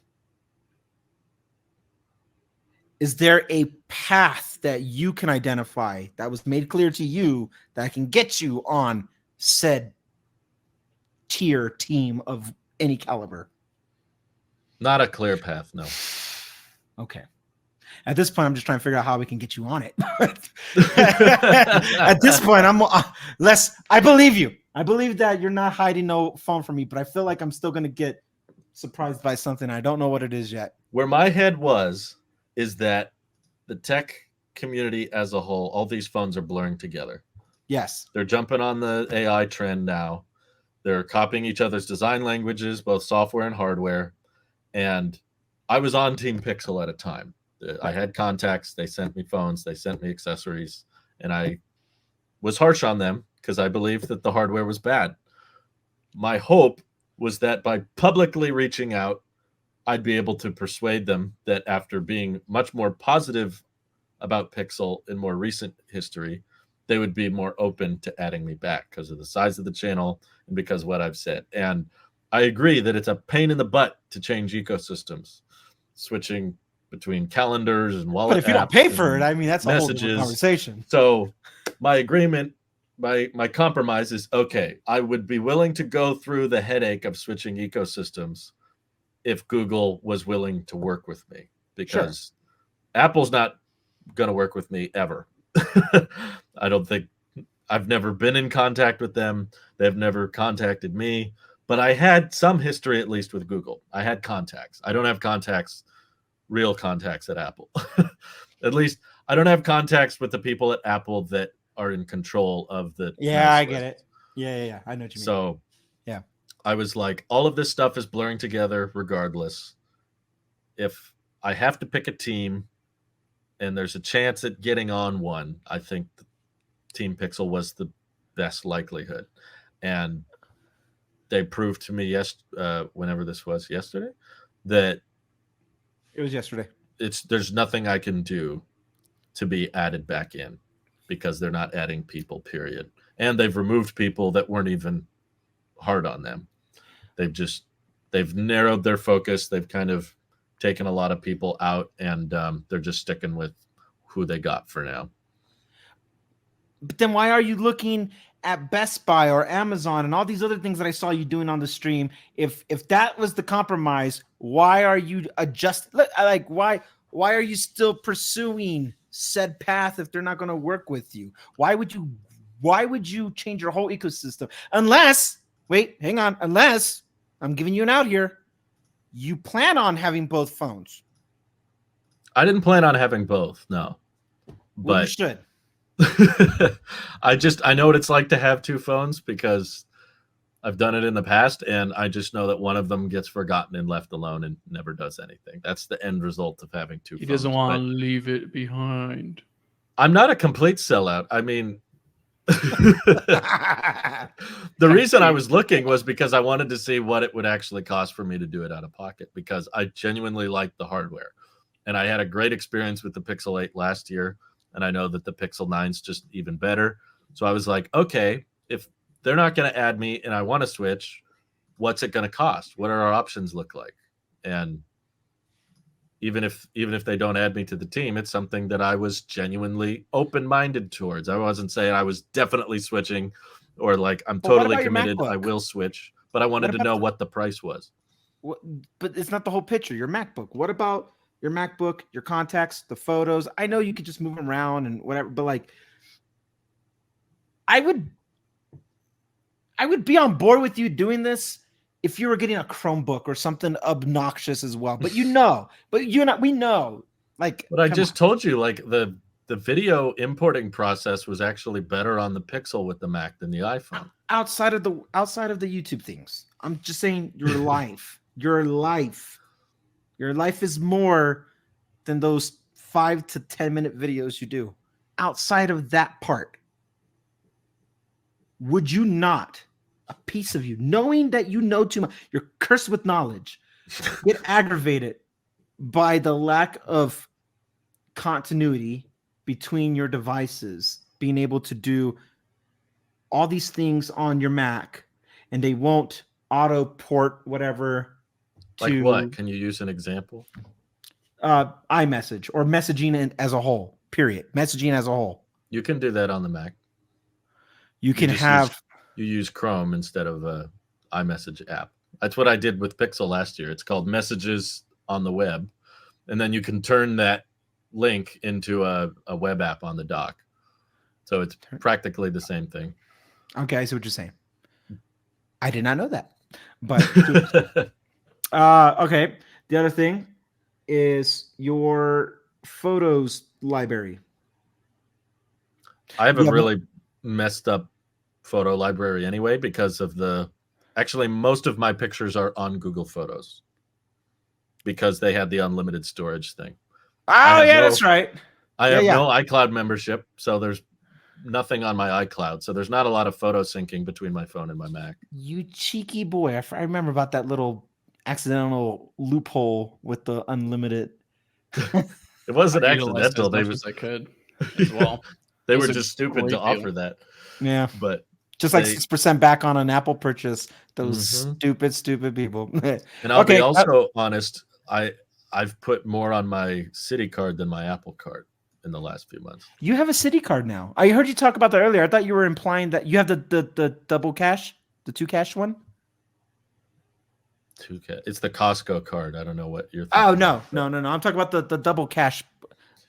Is there a path that you can identify that was made clear to you that can get you on said tier team of any caliber? Not a clear path, no. Okay. At this point, I'm just trying to figure out how we can get you on it. At this point, I'm less. I believe you. I believe that you're not hiding no phone from me, but I feel like I'm still going to get surprised by something. I don't know what it is yet. Where my head is that the tech community as a whole, all these phones are blurring together. Yes. They're jumping on the AI trend now. They're copying each other's design languages, both software and hardware. And I was on Team Pixel at a time. I had contacts. They sent me phones. They sent me accessories. And I was harsh on them because I believed that the hardware was bad. My hope was that by publicly reaching out, I'd be able to persuade them that after being much more positive about Pixel in more recent history, they would be more open to adding me back because of the size of the channel and because of what I've said. And I agree that it's a pain in the butt to change ecosystems, switching between calendars and wallet. But if you don't pay for it, I mean, that's a whole different conversation. So my agreement, my compromise is, okay, I would be willing to go through the headache of switching ecosystems if Google was willing to work with me, because Apple's not going to work with me ever. I don't think. I've never been in contact with them. They've never contacted me, but I had some history, at least with Google. I had contacts. I don't have contacts, real contacts at Apple. At least I don't have contacts with the people at Apple that are in control of the. Yeah, I get it. Yeah. I know what you mean. So, yeah, I was like, all of this stuff is blurring together regardless. If I have to pick a team and there's a chance at getting on one, I think Team Pixel was the best likelihood. And they proved to me whenever this was, yesterday, that it was yesterday. There's nothing I can do to be added back in because they're not adding people, period. And they've removed people that weren't even hard on them. They've narrowed their focus. They've kind of taken a lot of people out, and they're just sticking with who they got for now. But then why are you looking at Best Buy or Amazon and all these other things that I saw you doing on the stream? If that was the compromise, why are you why are you still pursuing said path if they're not going to work with you? Why would you change your whole ecosystem? Unless I'm giving you an out here, you plan on having both phones. I didn't plan on having both, no. But you should. I know what it's like to have two phones because I've done it in the past, and I just know that one of them gets forgotten and left alone and never does anything. That's the end result of having two phones. He doesn't want to leave it behind. I'm not a complete sellout. I mean, the reason I was looking was because I wanted to see what it would actually cost for me to do it out of pocket, because I genuinely liked the hardware. And I had a great experience with the Pixel 8 last year. and I know that the Pixel 9's just even better. So I was like, okay, if they're not going to add me and I want to switch, what's it going to cost? What are our options look like? And even if they don't add me to the team, it's something that I was genuinely open-minded towards. I wasn't saying I was definitely switching or like I'm But what totally about your committed, I MacBook? will switch, but I wanted What to about know the- what the price was. What, but it's not the whole picture. Your MacBook. What about your MacBook, your contacts, the photos? I know you could just move them around and whatever, but like, I would be on board with you doing this if you were getting a Chromebook or something obnoxious as well. But you're not. We know. Like, But I come just on. told you, like the video importing process was actually better on the Pixel with the Mac than the iPhone. outside of the YouTube things. I'm just saying your life. Your life is more than those 5 to 10-minute videos you do. Outside of that part, would you not, a piece of you, knowing that you know too much, you're cursed with knowledge, get aggravated by the lack of continuity between your devices, being able to do all these things on your Mac, and they won't auto port whatever Like to what? Can you use an example? iMessage or messaging as a whole, period. Messaging as a whole. You can do that on the Mac. You can just have use Chrome instead of iMessage app. That's what I did with Pixel last year. It's called Messages on the Web, and then you can turn that link into a web app on the dock. So it's practically the same thing. Okay, I see what you're saying. I did not know that. But okay. The other thing is your photos library. I have a really messed up photo library anyway because of actually most of my pictures are on Google Photos because they had the unlimited storage thing. Oh yeah, that's right. I have no iCloud membership, so there's nothing on my iCloud. So there's not a lot of photo syncing between my phone and my Mac. You cheeky boy. I remember about that little accidental loophole with the unlimited. It wasn't I utilized accidental. as They much as I could as well. they It were was a just stupid great to deal. offer that. Yeah. But just like 6% back on an Apple purchase. Those stupid people. And I'll be also honest, I've put more on my Citi card than my Apple card in the last few months. You have a Citi card now. I heard you talk about that earlier. I thought you were implying that you have the double cash, the 2 cash one. It's the Costco card. I don't know what you're thinking. Oh no. I'm talking about the double cash.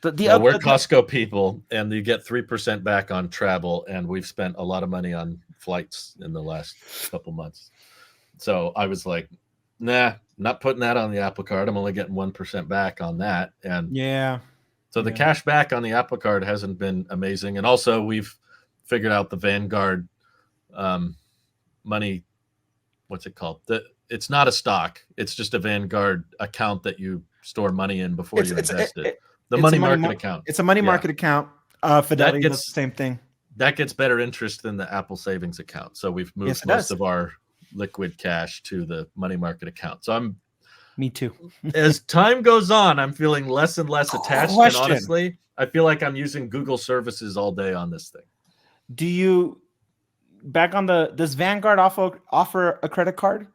We're Costco people, and you get 3% back on travel, and we've spent a lot of money on flights in the last couple months. So I was like, nah, not putting that on the Apple card. I'm only getting 1% back on that. And so the cash back on the Apple card hasn't been amazing. And also we've figured out the Vanguard money. What's it called? It's not a stock. It's just a Vanguard account that you store money in before you invest it. The money market account. It's a money market account. Fidelity does the same thing. That gets better interest than the Apple savings account. So we've moved most of our liquid cash to the money market account. So me too. As time goes on, I'm feeling less and less attached. And honestly, I feel like I'm using Google services all day on this thing. Do you does Vanguard offer a credit card?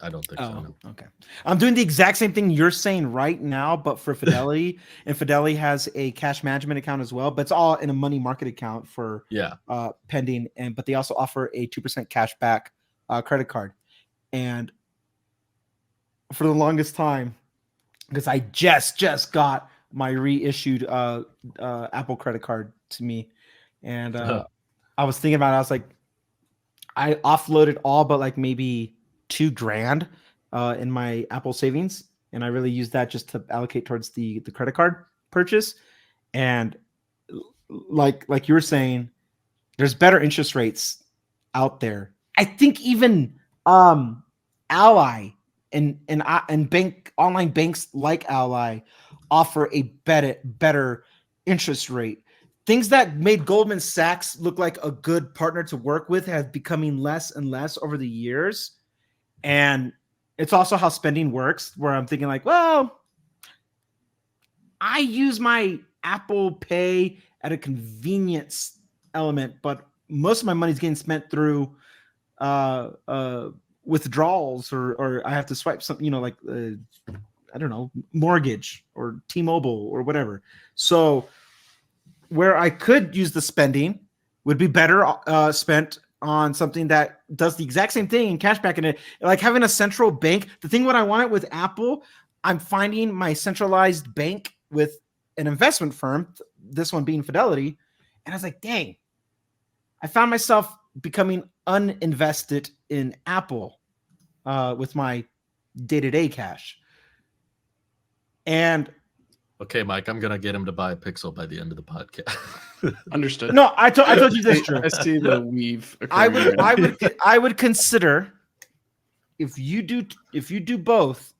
I don't think so. No. Okay. I'm doing the exact same thing you're saying right now, but for Fidelity. And Fidelity has a cash management account as well, but it's all in a money market account for pending. But they also offer a 2% cash back credit card. And for the longest time, because I just got my reissued Apple credit card to me, and I was thinking about it. I was like, I offloaded all but like maybe $2,000 in my Apple savings, and I really used that just to allocate towards the credit card purchase. And like you were saying, there's better interest rates out there. I think even Ally and online banks like Ally offer a better interest rate. Things that made Goldman Sachs look like a good partner to work with have becoming less and less over the years. And it's also how spending works, where I'm thinking like, well, I use my Apple Pay at a convenience element, but most of my money's getting spent through withdrawals, or I have to swipe something, like I don't know, mortgage or T-Mobile or whatever. So where I could use the spending would be better spent on something that does the exact same thing in cashback in it, like having a central bank. The thing what I wanted with Apple, I'm finding my centralized bank with an investment firm, this one being Fidelity, and I was like, dang, I found myself becoming uninvested in Apple with my day-to-day cash. And okay, Mike, I'm gonna get him to buy a Pixel by the end of the podcast. Understood. no, I told you this, Drew. I see the weave. I would consider if you do both,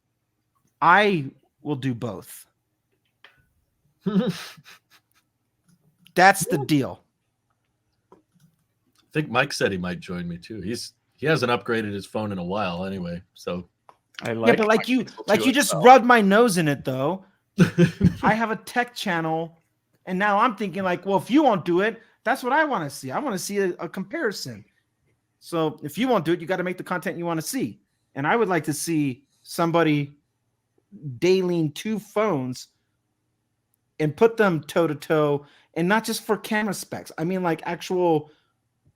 I will do both. That's the deal. I think Mike said he might join me too. He hasn't upgraded his phone in a while anyway. So but like you just rubbed my nose in it though. I have a tech channel, and now I'm thinking like, well, if you won't do it, that's what I want to see. I want to see a comparison. So if you won't do it, you got to make the content you want to see. And I would like to see somebody dailying 2 phones and put them toe to toe, and not just for camera specs. I mean, like actual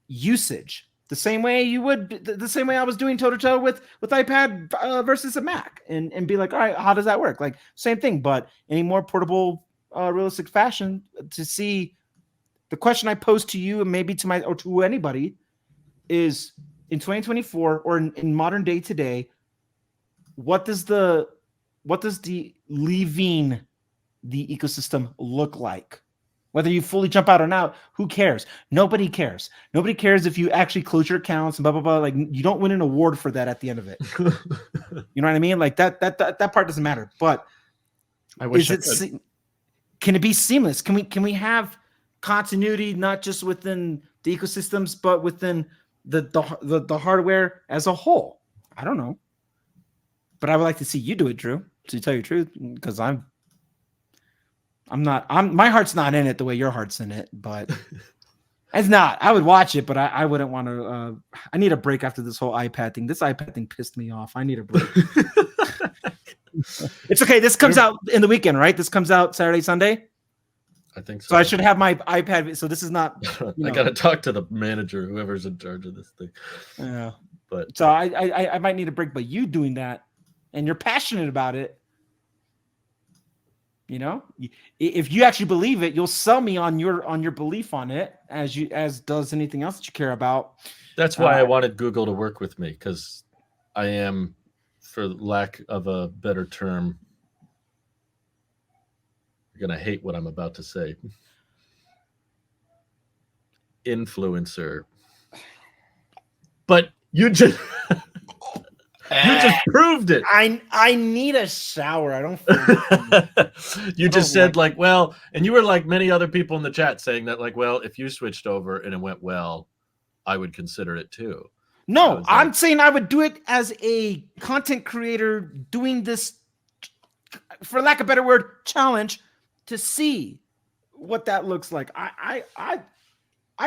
usage. The same way I was doing toe to toe with iPad versus a Mac, and be like, all right, how does that work? Like same thing, but in a more portable, realistic fashion. To see the question I pose to you, and maybe to anybody, is in 2024 or in modern day today, what does the leaving the ecosystem look like? Whether you fully jump out or not, who cares? Nobody cares. Nobody cares if you actually close your accounts and blah, blah, blah. Like, you don't win an award for that at the end of it. You know what I mean? Like that part doesn't matter. But I wish I could. Can it be seamless? Can we have continuity, not just within the ecosystems, but within the hardware as a whole? I don't know. But I would like to see you do it, Drew, to tell you the truth, because my heart's not in it the way your heart's in it, but it's not. I would watch it, but I wouldn't want to. I need a break after this whole iPad thing. This iPad thing pissed me off. I need a break. It's okay. This comes out in the weekend, right? This comes out Saturday, Sunday. I think so. So I should have my iPad. So this is not. I got to talk to the manager, whoever's in charge of this thing. Yeah. But so I might need a break. But you doing that, and you're passionate about it. You know, if you actually believe it, you'll sell me on your belief on it, as does anything else that you care about. That's why I wanted Google to work with me, because I am, for lack of a better term, you're going to hate what I'm about to say, influencer. But you just proved it. I need a shower. I don't feel You just said like, well, and you were like many other people in the chat saying that, like, well, if you switched over and it went well, I would consider it too. No, I'm saying I would do it as a content creator doing this, for lack of a better word, challenge, to see what that looks like. I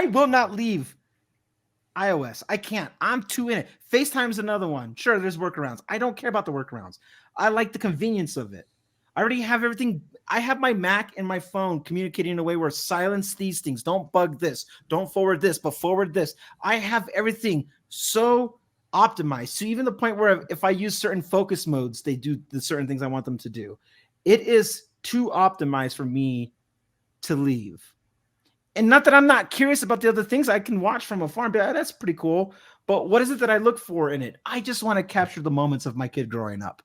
will not leave iOS. I can't. I'm too in it. FaceTime's another one. Sure, there's workarounds. I don't care about the workarounds. I like the convenience of it. I already have everything. I have my Mac and my phone communicating in a way where silence these things. Don't bug this. Don't forward this, but forward this. I have everything so optimized. So even the point where if I use certain focus modes, they do the certain things I want them to do. It is too optimized for me to leave. And not that I'm not curious about the other things I can watch from afar and be like, oh, that's pretty cool. But what is it that I look for in it? I just want to capture the moments of my kid growing up.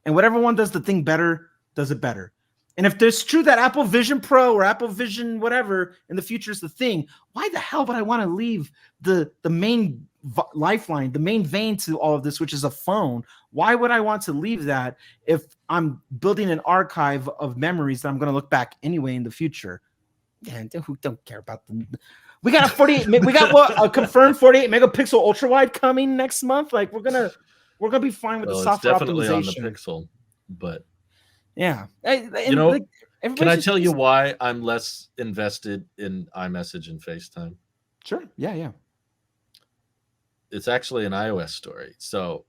And whatever one does the thing better, does it better. And if there's true that Apple Vision Pro or Apple Vision whatever in the future is the thing, why the hell would I want to leave the main lifeline, the main vein to all of this, which is a phone? Why would I want to leave that if I'm building an archive of memories that I'm going to look back anyway in the future? And who don't care about them? We got a confirmed 48 megapixel ultra wide coming next month. Like we're gonna be fine with the software it's definitely optimization. on the Pixel, but yeah, and Can I just tell you using- why I'm less invested in iMessage and FaceTime? Sure. Yeah. It's actually an iOS story. So,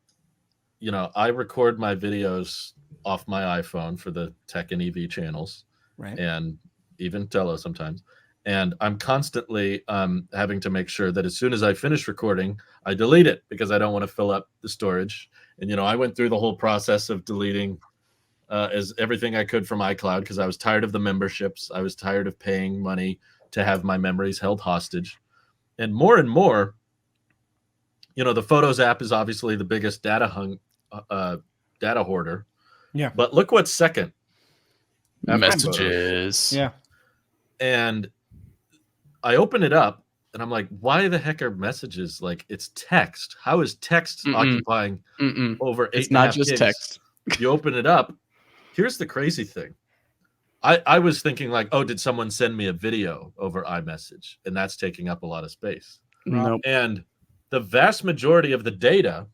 I record my videos off my iPhone for the tech and EV channels, Right. and even Tello sometimes. And I'm constantly having to make sure that as soon as I finish recording, I delete it because I don't want to fill up the storage. And I went through the whole process of deleting as everything I could from iCloud because I was tired of the memberships. I was tired of paying money to have my memories held hostage. And more, the Photos app is obviously the biggest data hoarder. Yeah. But look what's second. After Photos. Messages. Yeah. And I open it up and I'm like, why the heck are messages like it's text? How is text occupying over 8.5 It's not just gigs? text. You open it up. Here's the crazy thing. I was thinking like, oh, did someone send me a video over iMessage? And that's taking up a lot of space. Nope. And the vast majority of the data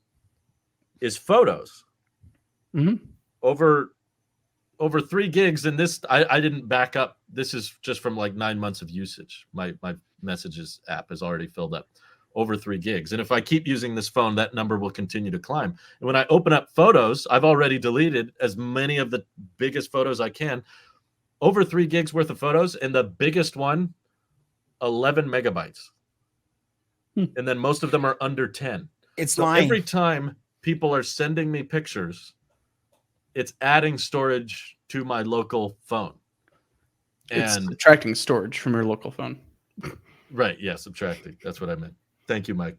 is photos. Over 3 gigs. And this, I didn't back up. This is just from like 9 months of usage. My Messages app has already filled up over 3 gigs. And if I keep using this phone, that number will continue to climb. And when I open up Photos, I've already deleted as many of the biggest photos I can. Over 3 gigs worth of photos, and the biggest one, 11 megabytes. And then most of them are under 10. It's so lying. Every time people are sending me pictures, it's adding storage to my local phone. It's And subtracting storage from your local phone. Right, yeah, subtracting. That's what I meant. Thank you, Mike.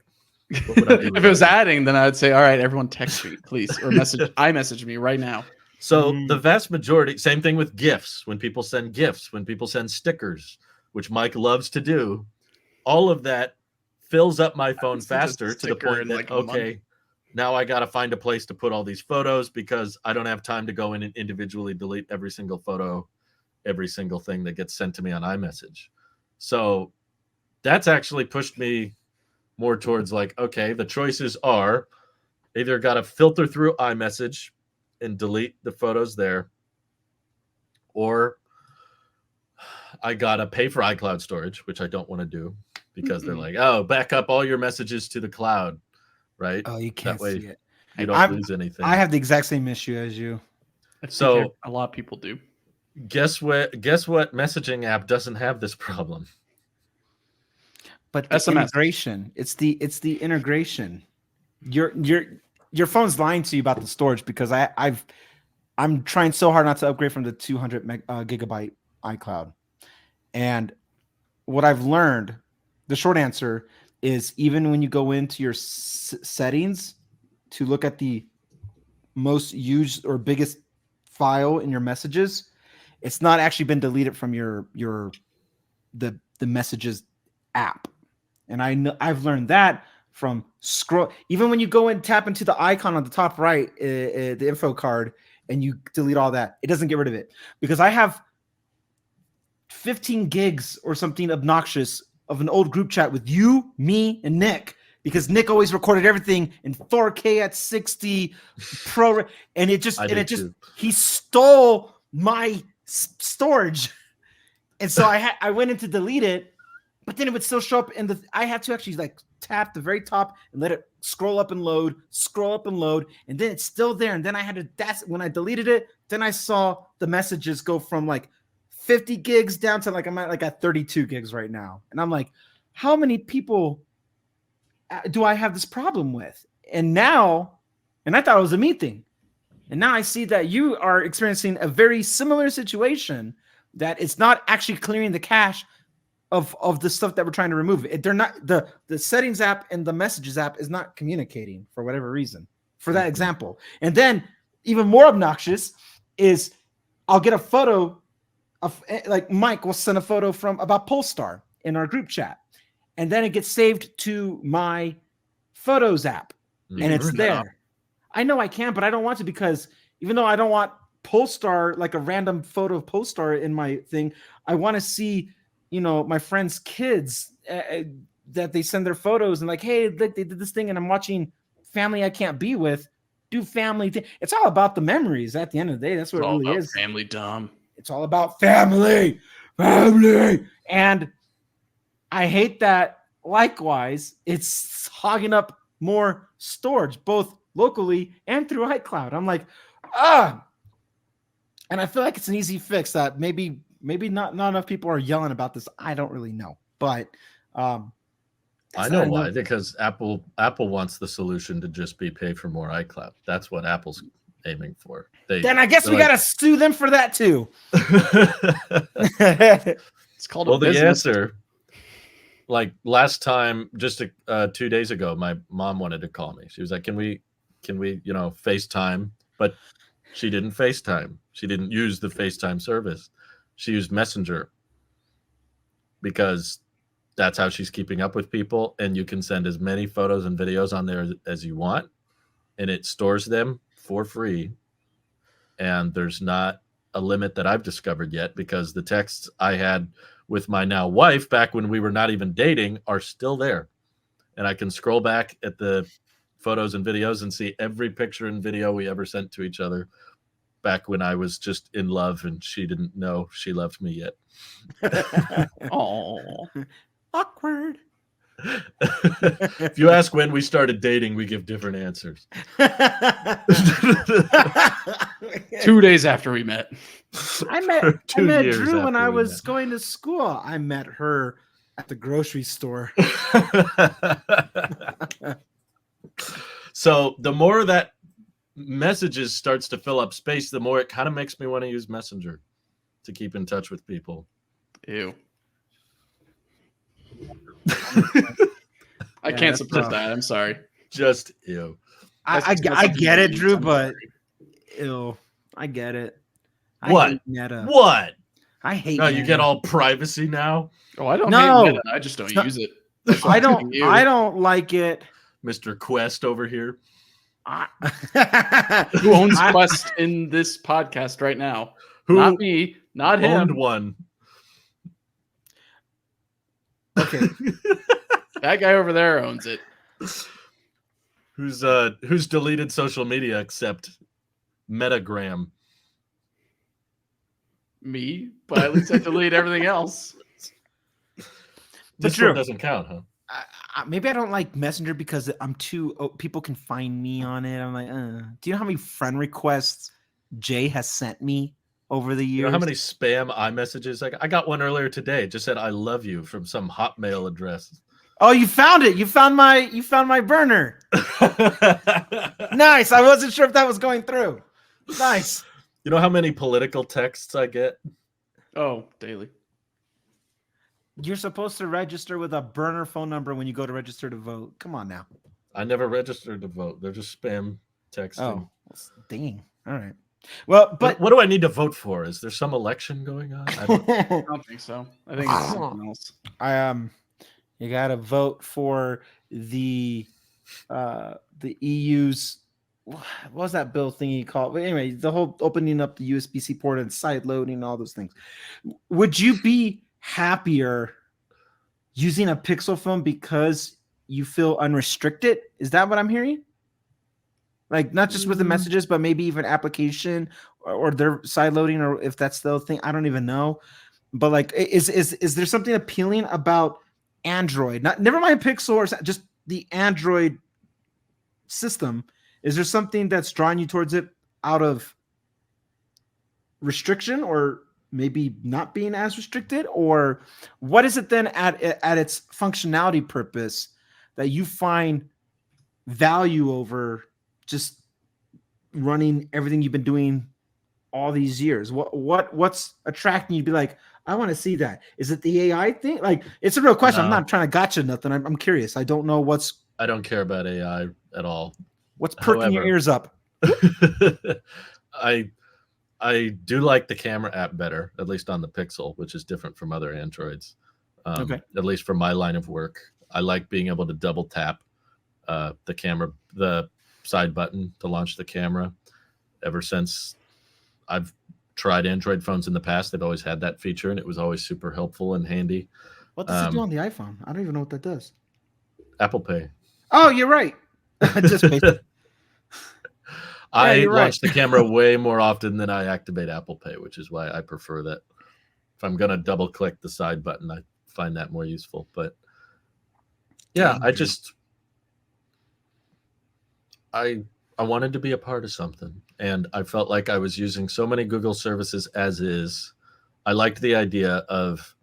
What would I do If it without was you? adding, then I'd say, all right, everyone text me, please, or iMessage me right now. So the vast majority, same thing with GIFs. When people send GIFs, when people send stickers, which Mike loves to do, all of that fills up my phone faster to the point that, okay, now I got to find a place to put all these photos because I don't have time to go in and individually delete every single photo, every single thing that gets sent to me on iMessage. So that's actually pushed me more towards like, okay, the choices are either got to filter through iMessage and delete the photos there, or I got to pay for iCloud storage, which I don't want to do because they're like, oh, back up all your messages to the cloud, right? Oh, you can't that way see it. you don't lose anything. I have the exact same issue as you. So a lot of people do. Guess what messaging app doesn't have this problem? But the SMS. integration, it's the integration. Your phone's lying to you about the storage because I'm trying so hard not to upgrade from the 200 gigabyte iCloud. And what I've learned, the short answer is even when you go into your settings to look at the most used or biggest file in your messages, it's not actually been deleted from the messages app. And I've learned that from scroll. Even when you go and tap into the icon on the top right, the info card, and you delete all that, it doesn't get rid of it because I have 15 gigs or something obnoxious of an old group chat with you, me, and Nick, because Nick always recorded everything in 4K at 60 pro, and he stole my storage, and so I went in to delete it. But then it would still show up in I had to actually like tap the very top and let it scroll up and load, and then it's still there. And then I had to, when I deleted it, then I saw the messages go from like 50 gigs down to like, I'm at 32 gigs right now. And I'm like, how many people do I have this problem with? And I thought it was a me thing. And now I see that you are experiencing a very similar situation, that it's not actually clearing the cache of the stuff that we're trying to remove. They're not, the settings app and the messages app is not communicating for whatever reason, for that example. And then even more obnoxious is I'll get a photo of, like, Mike will send a photo about Polestar in our group chat, and then it gets saved to my Photos app, and it's there. I know I can, but I don't want to, because even though I don't want Polestar, like a random photo of Polestar in my thing, I want to see, my friends' kids that they send their photos and like, hey, look, they did this thing, and I'm watching family I can't be with do family thing. It's all about the memories at the end of the day. That's what it really is. Family dumb. it's all about family. And I hate that. Likewise, it's hogging up more storage, both locally and through iCloud. I'm like, and I feel like it's an easy fix that maybe not enough people are yelling about this. I don't really know, but I know why. Because Apple wants the solution to just be pay for more iCloud. That's what Apple's aiming for. Then I guess we got to sue them for that too. It's called well, a business. The answer, like last time, just 2 days ago, my mom wanted to call me. She was like, can we, FaceTime? But she didn't FaceTime. She didn't use the FaceTime service. She used Messenger because that's how she's keeping up with people. And you can send as many photos and videos on there as you want. And it stores them for free. And there's not a limit that I've discovered yet, because the texts I had with my now wife back when we were not even dating are still there. And I can scroll back at the photos and videos and see every picture and video we ever sent to each other back when I was just in love and she didn't know she loved me yet. Oh, awkward. If you ask when we started dating, we give different answers. 2 days after we met. I met Drew when I was going to school. I met her at the grocery store. So the more that messages starts to fill up space, the more it kind of makes me want to use Messenger to keep in touch with people. Ew. I can't support that. I'm sorry. Just ew. I get it, Drew, but ew. I get it. What? Hate Meta. What? I hate No, Meta. you get all privacy now? Oh, I don't hate Meta. I just don't use it. I don't like it. Mr. Quest over here. Who owns Quest in this podcast right now? Who not me, not him. Owned one. Okay. That guy over there owns it. Who's deleted social media except Metagram? Me, but at least I delete everything else. This one doesn't count, huh? Maybe I don't like Messenger because I'm people can find me on it. I'm like, do you know how many friend requests Jay has sent me over the years? You know how many spam iMessages? I got one earlier today. It just said "I love you" from some Hotmail address. Oh, you found it. You found my burner. Nice. I wasn't sure if that was going through. Nice. You know how many political texts I get? Oh, daily. You're supposed to register with a burner phone number when you go to register to vote. Come on now. I never registered to vote. They're just spam texting. Oh, dang. All right. Well, but what do I need to vote for? Is there some election going on? I don't think so. I think it's something else. You got to vote for the EU's. What was that bill thingy called? But anyway, the whole opening up the USB-C port and side loading and all those things. Would you be happier using a Pixel phone because you feel unrestricted? Is that what I'm hearing? Like not just with the messages, but maybe even application or their side loading, or if that's the thing, I don't even know. But like, is there something appealing about Android? Never mind Pixel, or just the Android system. Is there something that's drawing you towards it out of restriction, or maybe not being as restricted? Or what is it then at its functionality purpose that you find value over just running everything you've been doing all these years? What's attracting you to be like, I want to see that? Is it the AI thing? Like, it's a real question. No. I'm not trying to gotcha nothing. I'm curious. I don't know I don't care about AI at all. What's perking your ears up? I do like the camera app better, at least on the Pixel, which is different from other Androids. Okay. At least for my line of work, I like being able to double tap the camera, the side button to launch the camera. Ever since I've tried Android phones in the past, they've always had that feature, and it was always super helpful and handy. What does it do on the iPhone? I don't even know what that does. Apple Pay. Oh, you're right. Just I you're launch right. the camera way more often than I activate Apple Pay, which is why I prefer that. If I'm going to double click the side button, I find that more useful. But yeah, Dang, dude. I wanted to be a part of something, and I felt like I was using so many Google services as is. I liked the idea of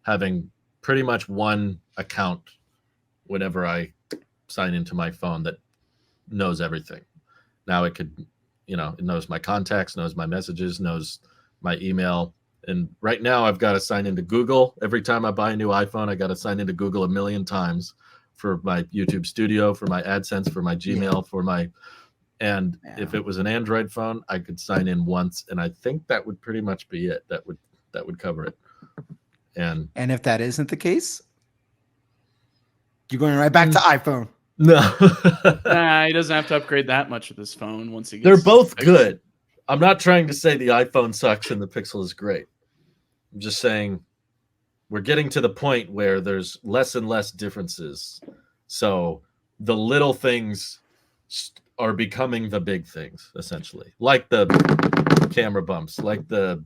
having pretty much one account whenever I sign into my phone that knows everything. Now it could, it knows my contacts, knows my messages, knows my email. And right now I've got to sign into Google. Every time I buy a new iPhone, I got to sign into Google a million times for my YouTube Studio, for my AdSense, for my Gmail, for my, and if it was an Android phone, I could sign in once. And I think that would pretty much be it. That would cover it. And if that isn't the case, you're going right back to iPhone. no, Nah, he doesn't have to upgrade that much with his phone once he gets. they're both Pixel. good. I'm not trying to say the iPhone sucks and the Pixel is great. I'm just saying we're getting to the point where there's less and less differences. So the little things are becoming the big things, essentially, like the camera bumps, like the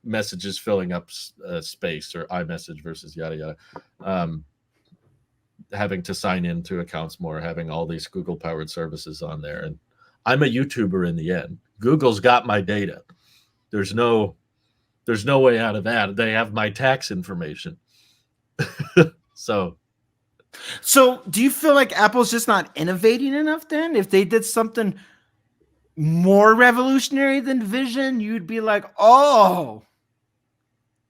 messages filling up space, or iMessage versus yada yada. Having to sign into accounts more, having all these Google powered services on there. And I'm a YouTuber in the end. Google's got my data. There's no way out of that. They have my tax information. So do you feel like Apple's just not innovating enough then? If they did something more revolutionary than Vision, you'd be like, oh,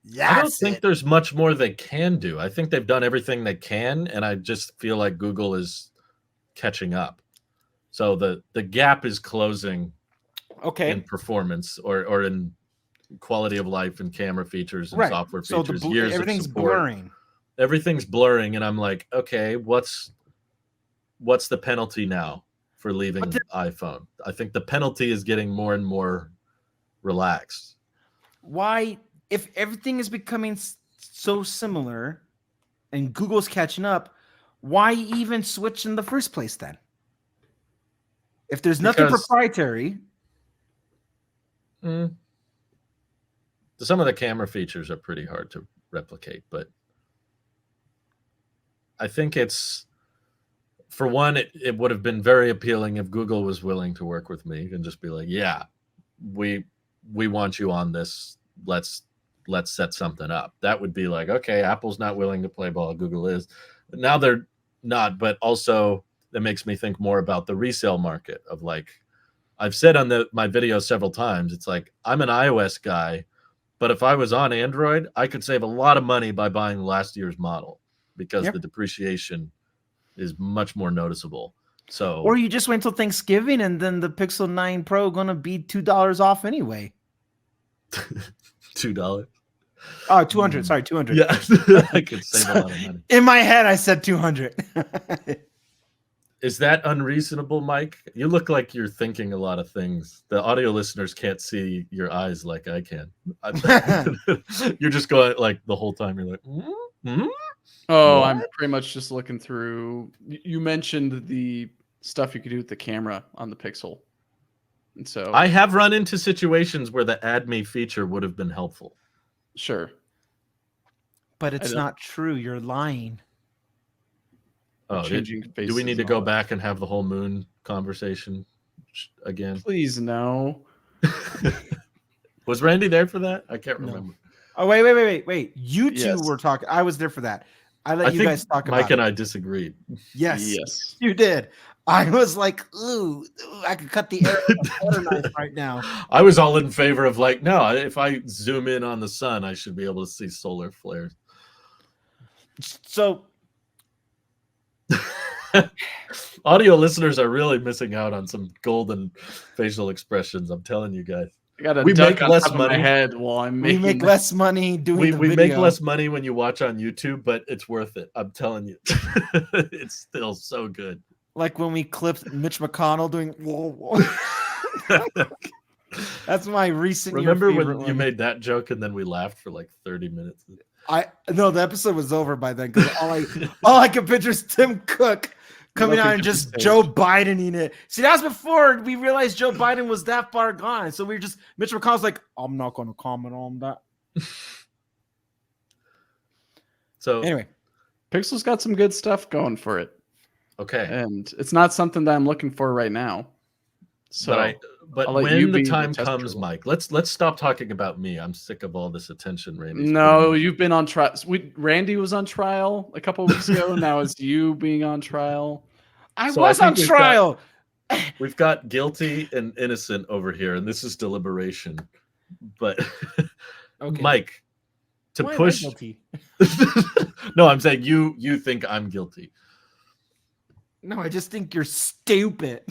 yeah. I don't think there's much more they can do. I think they've done everything they can, and I just feel like Google is catching up. So the gap is closing in performance or in quality of life and camera features and software features. Everything's of support. blurring. Everything's blurring, and I'm like, okay, what's the penalty now for leaving iPhone? I think the penalty is getting more and more relaxed. Why, if everything is becoming so similar and Google's catching up, why even switch in the first place then? If there's nothing proprietary. Some of the camera features are pretty hard to replicate, but I think it's, for one, it would have been very appealing if Google was willing to work with me and just be like, yeah, we want you on this. Let's set something up. That would be like, okay, Apple's not willing to play ball, Google is. But now they're not, but also that makes me think more about the resale market of, like, I've said on my video several times, it's like, I'm an iOS guy, but if I was on Android, I could save a lot of money by buying last year's model because the depreciation is much more noticeable. So, or you just wait until Thanksgiving and then the Pixel 9 Pro gonna be $2 off anyway. $2. Oh, 200. Sorry, 200. Yeah, I could save a lot of money. In my head, I said 200. Is that unreasonable, Mike? You look like you're thinking a lot of things. The audio listeners can't see your eyes like I can. You're just going like the whole time. You're like, Oh, what? I'm pretty much just looking through. You mentioned the stuff you could do with the camera on the Pixel. And so I have run into situations where the add me feature would have been helpful. Sure. But it's not true. You're lying. Oh, changing faces. Do we need to go back and have the whole moon conversation again? Please, no. Was Randy there for that? I can't remember. Oh, wait. You two were talking. I was there for that. I let you guys talk about it. Mike and I disagreed. Yes, you did. I was like, ooh, I could cut the air with a butter knife right now. I was all in favor of, like, no, if I zoom in on the sun, I should be able to see solar flares. So audio listeners are really missing out on some golden facial expressions. I'm telling you guys. I got we make less money. Head while I'm we make less money doing the we video. make less money when you watch on YouTube, but it's worth it. I'm telling you. It's still so good. Like when we clipped Mitch McConnell doing whoa, whoa. That's my recent. Remember when you made that joke and then we laughed for like 30 minutes? No, the episode was over by then because all I could picture is Tim Cook coming out Nothing and can be just staged. Joe Bidening it. See, that was before we realized Joe Biden was that far gone. So we were just Mitch McConnell's like, I'm not going to comment on that. So Anyway, Pixel's got some good stuff going for it, okay, and it's not something that I'm looking for right now. So, but I'll let you when the be the time test comes, drill. Mike, let's stop talking about me. I'm sick of all this attention Randy's no, putting on. you've been on trial. Randy was on trial a couple of weeks ago. Now it's you being on trial. I So I was on think trial. We've got guilty and innocent over here, and this is deliberation. But Okay. Mike, to Why am I push. guilty? No, I'm saying you think I'm guilty. No, I just think you're stupid.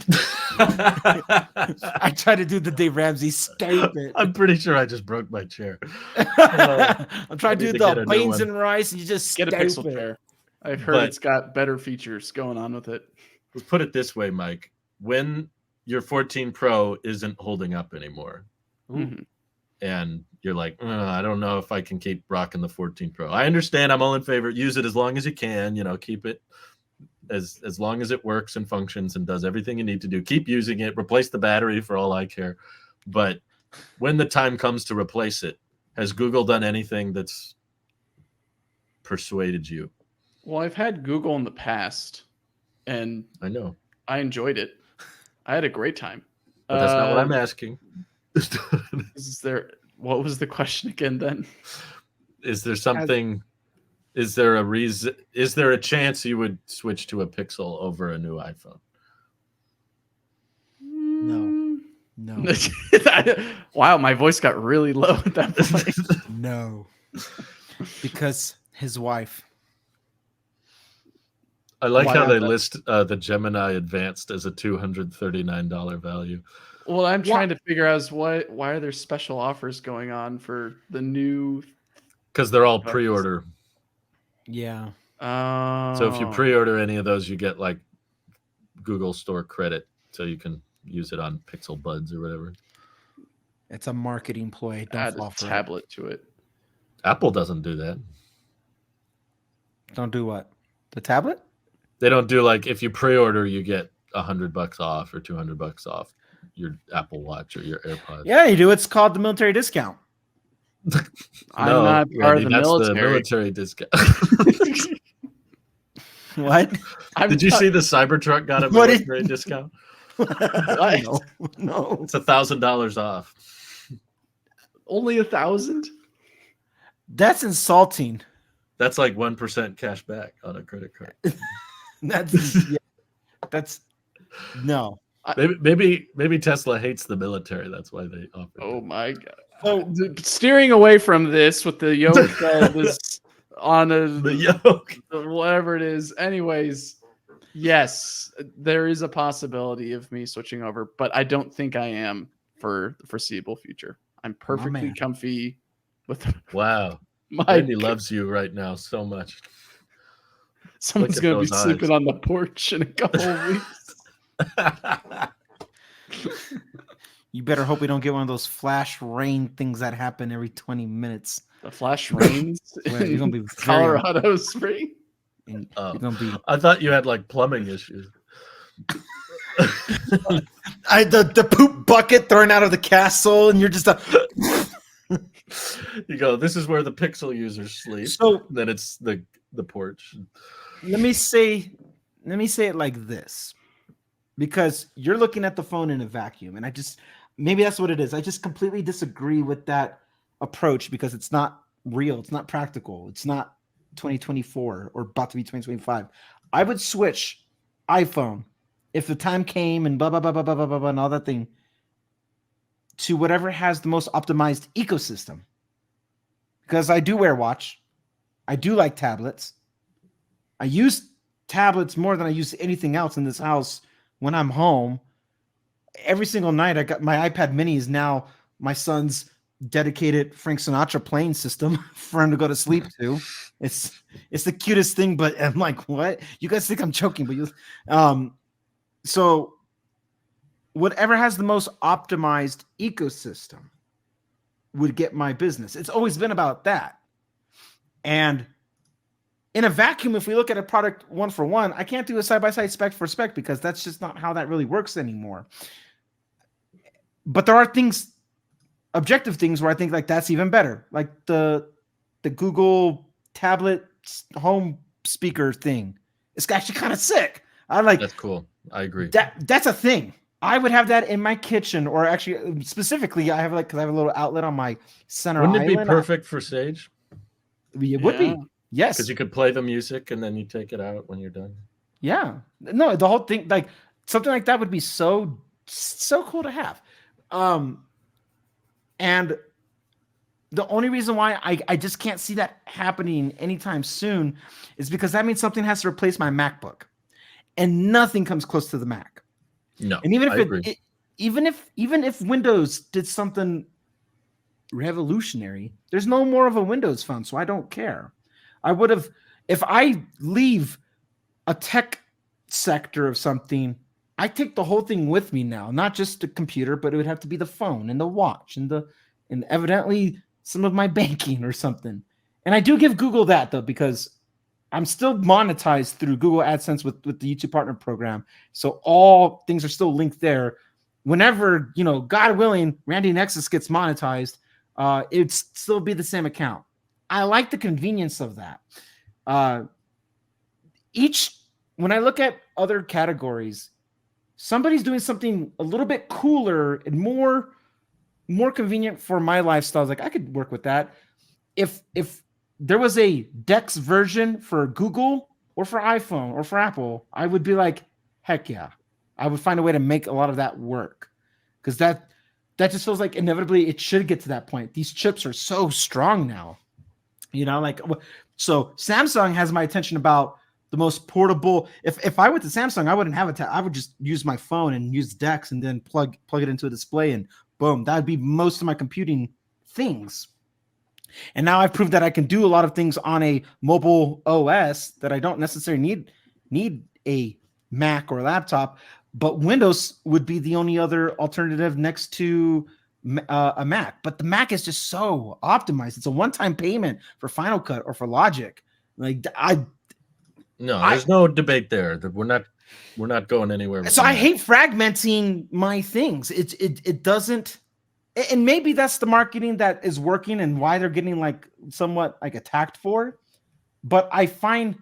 I try to do the Dave Ramsey stupid. I'm pretty sure I just broke my chair. I'm trying to need do to get a the new beans one. and rice, and you just Get a stupid. Pixel chair. I've heard But- it's got better features going on with it. Let's put it this way, Mike. When your 14 Pro isn't holding up anymore, Mhm. and you're like, I don't know if I can keep rocking the 14 Pro. I understand. I'm all in favor. Use it as long as you can. Keep it as long as it works and functions and does everything you need to do. Keep using it. Replace the battery for all I care. But when the time comes to replace it, has Google done anything that's persuaded you? Well, I've had Google in the past, and I know, I enjoyed it. I had a great time. but that's not what I'm asking. Is there? What was the question again? Then Is there something? Is there a reason? Is there a chance you would switch to a Pixel over a new iPhone? No. Wow, my voice got really low at that point. No. Because his wife. I like Why how not they that? list the Gemini Advanced as a $239 value. Well, I'm trying to figure out why are there special offers going on for the new. Because they're all Bucks. pre-order. Yeah. So if you pre-order any of those, you get like Google Store credit, so you can use it on Pixel Buds or whatever. It's a marketing ploy. Don't add fall a for it. tablet to it. Apple doesn't do that. Don't do what? The tablet? They don't do like if you pre-order, you get $100 off or $200 off your Apple Watch or your AirPods. Yeah, you do. It's called the military discount. I'm No, not part Randy, of the that's military. the military discount. What? Did you see the Cybertruck got a What did- military discount? No. No. It's $1,000 off. Only 1,000? That's insulting. That's like 1% cash back on a credit card. That's no. Maybe Tesla hates the military. That's why they offer. Oh my god! So Steering away from this with the yoke that is on the yoke. whatever it is. Anyways, yes, there is a possibility of me switching over, but I don't think I am for the foreseeable future. I'm perfectly man. comfy with Wow, my. Randy loves you right now so much. Someone's Look at gonna be those eyes. sleeping on the porch in a couple of weeks. you better hope we don't get one of those flash rain things that happen every 20 minutes. The flash rains Well, you're gonna be in very- Colorado Spring. And Oh. you're gonna be I thought you had like plumbing issues. the poop bucket thrown out of the castle, and you're just You go, this is where the Pixel users sleep. so. Then it's the porch. Let me say it like this, because you're looking at the phone in a vacuum, and maybe that's what it is. I just completely disagree with that approach because it's not real, it's not practical, it's not 2024 or about to be 2025. I would switch iPhone if the time came and blah blah blah blah blah blah blah, blah and all that thing to whatever has the most optimized ecosystem. Because I do wear a watch, I do like tablets. I use tablets more than I use anything else in this house when I'm home. Every single night, I got my iPad mini is now my son's dedicated Frank Sinatra playing system for him to go to sleep to. It's the cutest thing, but I'm like, what? You guys think I'm joking, but so whatever has the most optimized ecosystem would get my business. It's always been about that. And in a vacuum, if we look at a product one for one, I can't do a side-by-side spec for spec because that's just not how that really works anymore. But there are things, objective things, where I think like that's even better. Like the Google tablet home speaker thing. It's actually kind of sick. I like That's cool. I agree. that's a thing. I would have that in my kitchen, or actually specifically, I have like, because I have a little outlet on my center Wouldn't it be island. perfect for Sage? It would be. Yes. Because you could play the music and then you take it out when you're done. Yeah. No, the whole thing, like something like that would be so cool to have. And the only reason why I just can't see that happening anytime soon is because that means something has to replace my MacBook, and nothing comes close to the Mac. No, and even I if agree. even if Windows did something revolutionary, there's no more of a Windows phone, so I don't care. I would have, if I leave a tech sector of something, I take the whole thing with me now, not just the computer, but it would have to be the phone and the watch and evidently some of my banking or something. And I do give Google that though, because I'm still monetized through Google AdSense with the YouTube Partner Program. So all things are still linked there. Whenever, God willing, Randy Nexus gets monetized, it'd still be the same account. I like the convenience of that. When I look at other categories, somebody's doing something a little bit cooler and more convenient for my lifestyle. Like, I could work with that. If there was a Dex version for Google or for iPhone or for Apple, I would be like, heck yeah. I would find a way to make a lot of that work, because that just feels like inevitably it should get to that point. These chips are so strong now. So Samsung has my attention about the most portable. If I went to Samsung, I wouldn't have a I would just use my phone and use Dex and then plug it into a display, and boom, that would be most of my computing things. And now I've proved that I can do a lot of things on a mobile OS that I don't necessarily need a Mac or a laptop, but Windows would be the only other alternative next to a Mac. But the Mac is just so optimized. It's a one-time payment for Final Cut or for Logic. There's no debate there. That we're not going anywhere. So I hate fragmenting my things. It doesn't. And maybe that's the marketing that is working and why they're getting like somewhat like attacked for. But I find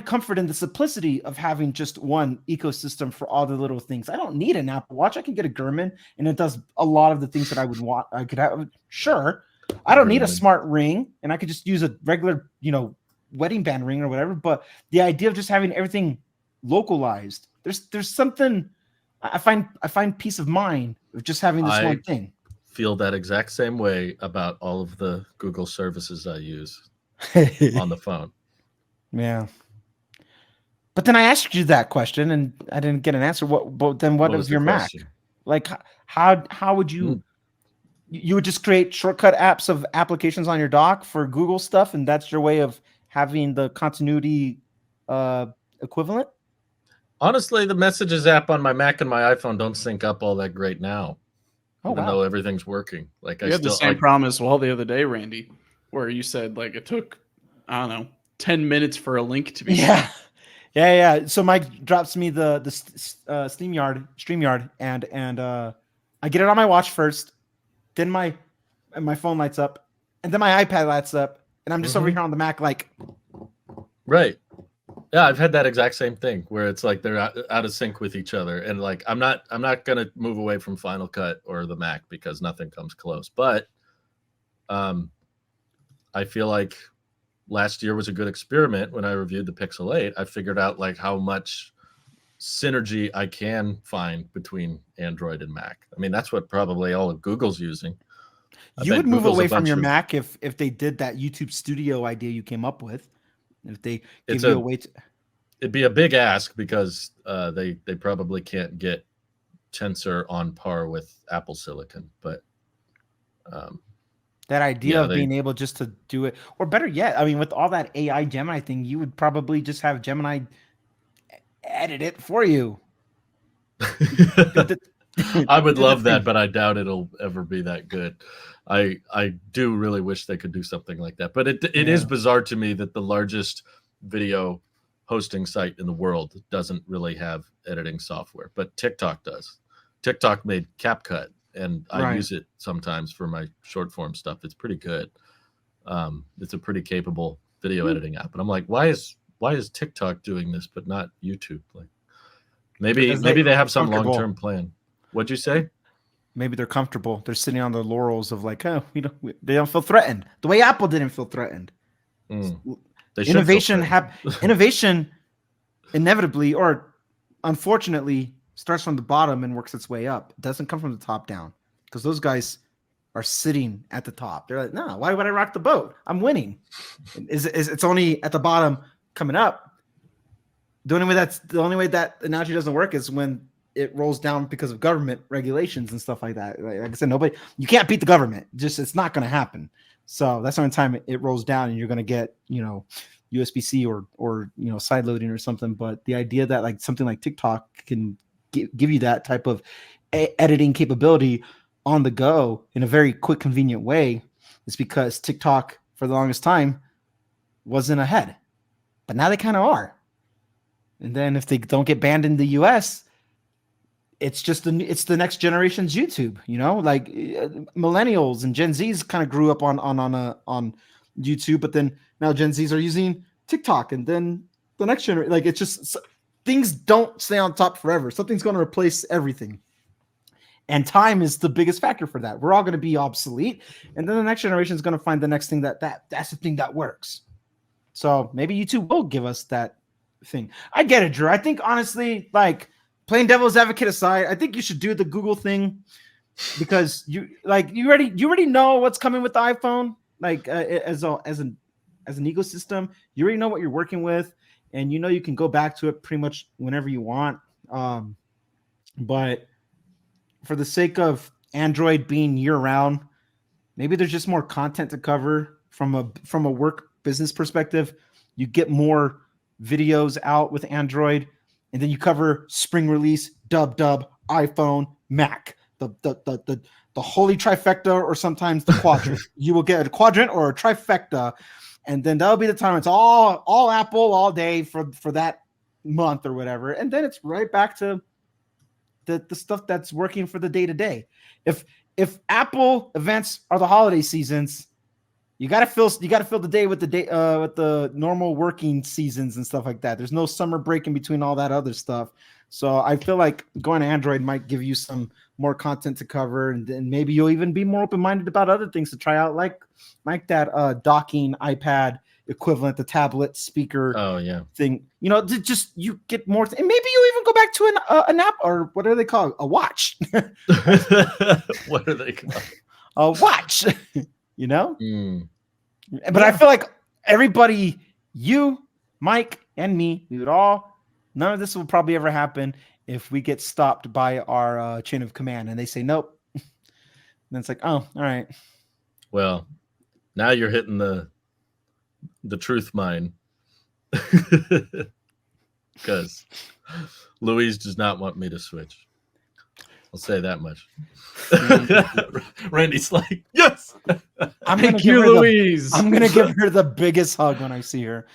comfort in the simplicity of having just one ecosystem for all the little things. I don't need an Apple Watch. I can get a Garmin, and it does a lot of the things that I would want. I could have. Sure, I don't need a smart ring, and I could just use a regular, wedding band ring or whatever. But the idea of just having everything localized, there's something. I find peace of mind of just having this one thing. Feel that exact same way about all of the Google services I use on the phone. Yeah. But then I asked you that question and I didn't get an answer. What was your Mac? Like, how would you you would just create shortcut apps of applications on your dock for Google stuff, and that's your way of having the continuity equivalent? Honestly, the Messages app on my Mac and my iPhone don't sync up all that great now. Even though everything's working. Like, you had the same problem as well the other day, Randy, where you said like it took, I don't know, 10 minutes for a link to be sent. Yeah. So Mike drops me the StreamYard, and I get it on my watch first, then my phone lights up, and then my iPad lights up, and I'm just over here on the Mac like. Right. Yeah, I've had that exact same thing where it's like they're out of sync with each other, and like I'm not gonna move away from Final Cut or the Mac because nothing comes close. But I feel like last year was a good experiment when I reviewed the Pixel 8. I figured out like how much synergy I can find between Android and Mac. I mean, that's what probably all of Google's using. You would move away from your Mac if they did that YouTube Studio idea you came up with. If they give you a way to, it'd be a big ask because they probably can't get Tensor on par with Apple Silicon. But that idea of being able just to do it, or better yet, I mean, with all that AI Gemini thing, you would probably just have Gemini edit it for you. I would Do the love that, thing. but I doubt it'll ever be that good. I do really wish they could do something like that. But it is Yeah. bizarre to me that the largest video hosting site in the world doesn't really have editing software, but TikTok does. TikTok made CapCut, and I Right. use it sometimes for my short form stuff. It's pretty good. It's a pretty capable video editing app, and I'm like, why is TikTok doing this but not YouTube? Like, Because maybe they have some long comfortable. term plan. What'd you say? Maybe they're comfortable. They're sitting on their laurels of like, oh, they don't feel threatened. The way Apple didn't feel threatened. Mm, they should feel threatened. Innovation inevitably or unfortunately starts from the bottom and works its way up. It doesn't come from the top down because those guys are sitting at the top. They're like, no, why would I rock the boat? I'm winning. It's only at the bottom coming up. The only way that analogy doesn't work is when it rolls down because of government regulations and stuff like that. Like I said, you can't beat the government. Just it's not going to happen. So that's the only time it rolls down, and you're going to get USB-C or side loading or something. But the idea that like something like TikTok can give you that type of editing capability on the go in a very quick, convenient way is because TikTok for the longest time wasn't ahead, but now they kind of are. And then if they don't get banned in the US, it's the next generation's YouTube, like millennials and Gen Zs kind of grew up on YouTube, but then now Gen Zs are using TikTok, and then the next generation, like it's just things don't stay on top forever. Something's going to replace everything. And time is the biggest factor for that. We're all going to be obsolete, and then the next generation is going to find the next thing that's the thing that works. So maybe YouTube will give us that thing. I get it, Drew. I think honestly, like playing devil's advocate aside, I think you should do the Google thing because you already know what's coming with the iPhone. Like as an ecosystem, you already know what you're working with, and you can go back to it pretty much whenever you want. But for the sake of Android being year round, maybe there's just more content to cover from a work business perspective. You get more videos out with Android, and then you cover spring release, dub, iPhone, Mac, the holy trifecta, or sometimes the quadrant. You will get a quadrant or a trifecta, and then that'll be the time it's all Apple all day for that month or whatever, and then it's right back to the stuff that's working for the day to day. If Apple events are the holiday seasons, you gotta fill the day with the normal working seasons and stuff like that. There's no summer break in between all that other stuff. So I feel like going to Android might give you some more content to cover, and maybe you'll even be more open-minded about other things to try out, like that docking iPad equivalent, the tablet speaker thing. Just you get more, and maybe you even go back to an app, or what are they called? A watch. What are they called? A watch. But Yeah. I feel like everybody, you, Mike, and me, none of this will probably ever happen if we get stopped by our chain of command and they say nope. Then it's like, oh, all right. Well, now you're hitting the truth mine. Because Louise does not want me to switch. I'll say that much. Randy's like, yes. Thank you, Louise. I'm gonna give her the biggest hug when I see her.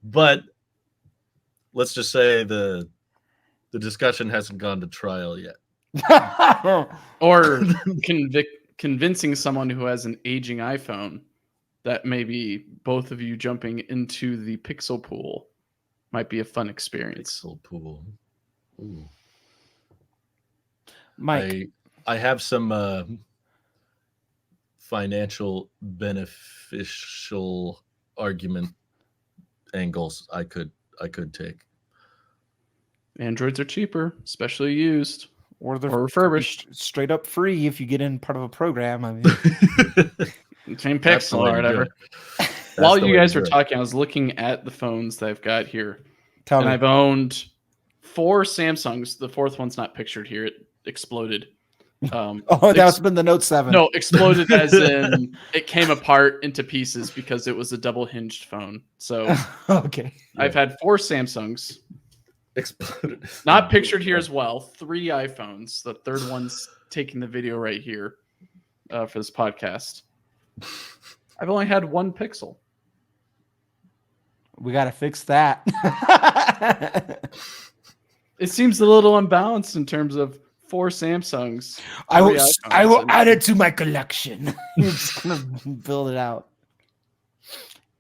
But let's just say the discussion hasn't gone to trial yet. Or convincing someone who has an aging iPhone that maybe both of you jumping into the Pixel pool might be a fun experience. Pixel pool. Ooh. Mike, I have some financial beneficial argument angles I could take. Androids are cheaper, especially used or refurbished. Straight up free if you get in part of a program. I mean, same Pixel or whatever. While you guys were talking, I was looking at the phones that I've got here. Tell me. I've owned 4 Samsungs. The fourth one's not pictured here. It exploded. That's been the Note 7. No, exploded as in it came apart into pieces because it was a double hinged phone. So okay. I've had 4 Samsungs. exploded. Not pictured here as well. 3 iPhones. The third one's taking the video right here for this podcast. I've only had 1 Pixel. We got to fix that. It seems a little unbalanced in terms of 4 Samsungs. I 3 will iPhones, and- add it to my collection. You're just gonna build it out.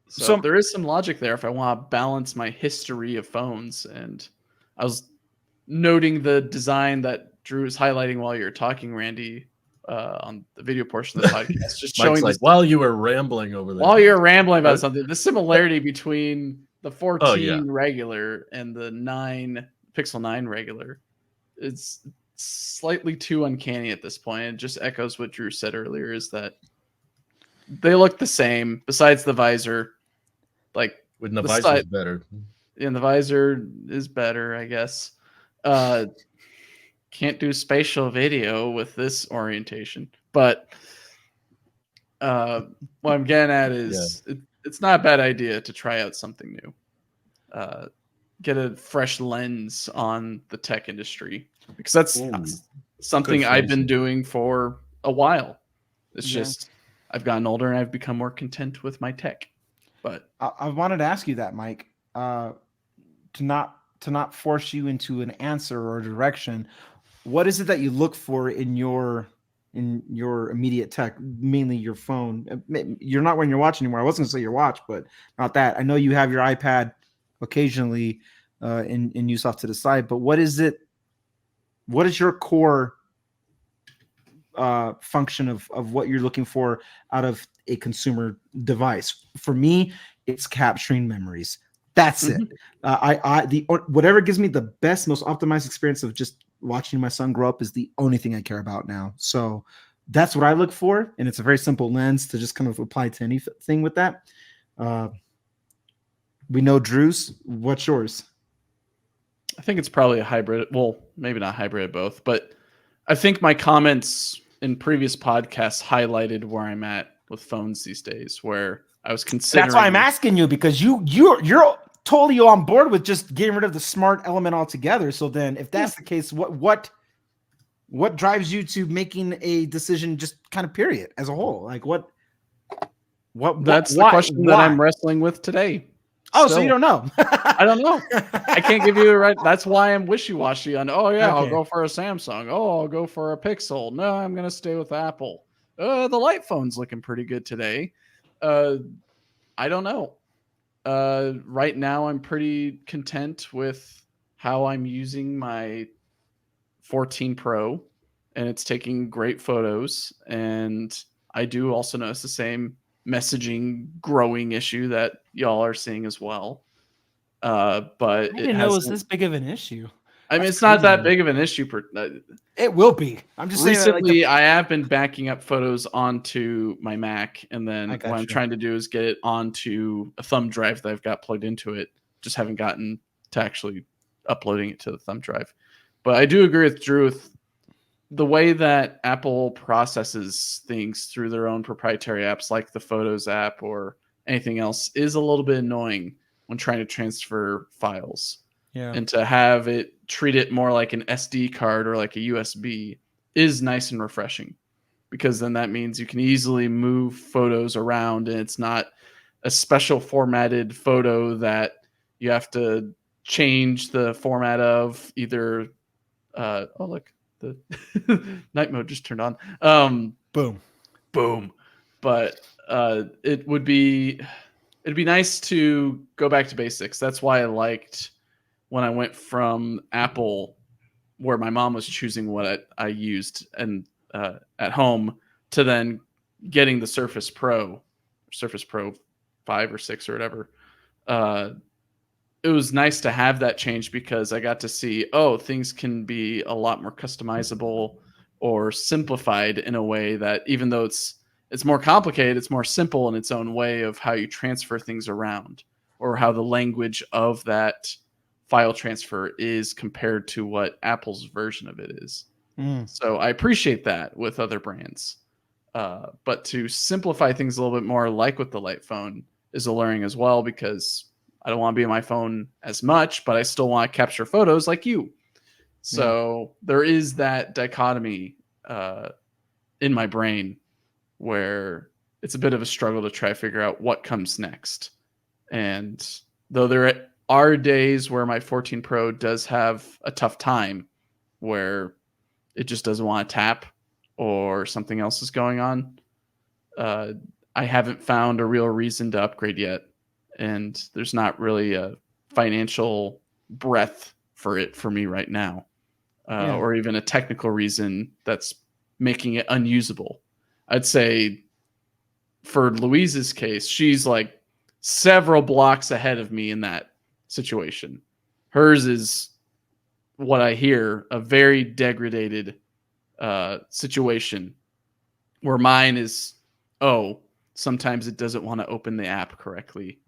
So there is some logic there if I want to balance my history of phones. And I was noting the design that Drew is highlighting while you're talking, Randy, on the video portion of the podcast. Just Mike's showing like, while you were rambling over there. while you're rambling about something, the similarity between the 14 Oh, yeah. regular and the Pixel 9 regular is slightly too uncanny at this point. It just echoes what Drew said earlier, is that they look the same besides the visor. Like When the the visor is better. and the visor is better, I guess. Can't do spatial video with this orientation, but what I'm getting at is it's not a bad idea to try out something new. Get a fresh lens on the tech industry, because that's something I've been doing for a while. It's just I've gotten older and I've become more content with my tech. But I wanted to ask you that, Mike, to not force you into an answer or a direction. What is it that you look for in your immediate tech, mainly your phone? You're not wearing your watch anymore. I wasn't gonna say your watch, but not that. I know you have your iPad occasionally in use off to the side, but what is it? What is your core function of what you're looking for out of a consumer device? For me, it's capturing memories. That's it. Whatever gives me the best, most optimized experience of just watching my son grow up is the only thing I care about now. So that's what I look for, and it's a very simple lens to just kind of apply to anything with that. We know Drew's. What's yours? I think it's probably a hybrid. Well, maybe not hybrid, both, but I think my comments in previous podcasts highlighted where I'm at with phones these days, where I was considering. That's why I'm asking you, because you're totally on board with just getting rid of the smart element altogether. So then, if that's the case, what drives you to making a decision, just kind of period as a whole? Like what? That's the question that I'm wrestling with today. Oh, so you don't know? I don't know. I can't give you a right. That's why I'm wishy-washy on. Oh yeah, I'll go for a Samsung. Oh, I'll go for a Pixel. No, I'm gonna stay with Apple. The light phone's looking pretty good today. I don't know. Right now, I'm pretty content with how I'm using my 14 Pro, and it's taking great photos. And I do also notice the same messaging growing issue that y'all are seeing as well. But I didn't know it was this big of an issue. I mean, it's not that big of an issue. It will be. I'm just saying. Recently, I have been backing up photos onto my Mac, and then what I'm trying to do is get it onto a thumb drive that I've got plugged into it. Just haven't gotten to actually uploading it to the thumb drive. But I do agree with Drew with the way that Apple processes things through their own proprietary apps, like the Photos app or anything else, is a little bit annoying when trying to transfer files. Yeah. And to have it treat it more like an SD card or like a USB is nice and refreshing, because then that means you can easily move photos around, and it's not a special formatted photo that you have to change the format of either. Oh, look, the night mode just turned on. Boom. But it'd be nice to go back to basics. That's why I liked when I went from Apple, where my mom was choosing what I used and at home, to then getting the Surface Pro 5 or 6 or whatever. It was nice to have that change, because I got to see, things can be a lot more customizable or simplified in a way that, even though it's more complicated, it's more simple in its own way of how you transfer things around, or how the language of that file transfer is compared to what Apple's version of it is. So I appreciate that with other brands. But to simplify things a little bit more, like with the light phone, is alluring as well, because I don't want to be on my phone as much, but I still want to capture photos like you. So there is that dichotomy in my brain where it's a bit of a struggle to try to figure out what comes next. And though there are days where my 14 Pro does have a tough time where it just doesn't want to tap or something else is going on, I haven't found a real reason to upgrade yet. And there's not really a financial breadth for it for me right now, or even a technical reason that's making it unusable. I'd say for Louise's case, she's like several blocks ahead of me in that situation. Hers is what I hear a very degraded situation, where mine is, sometimes it doesn't want to open the app correctly,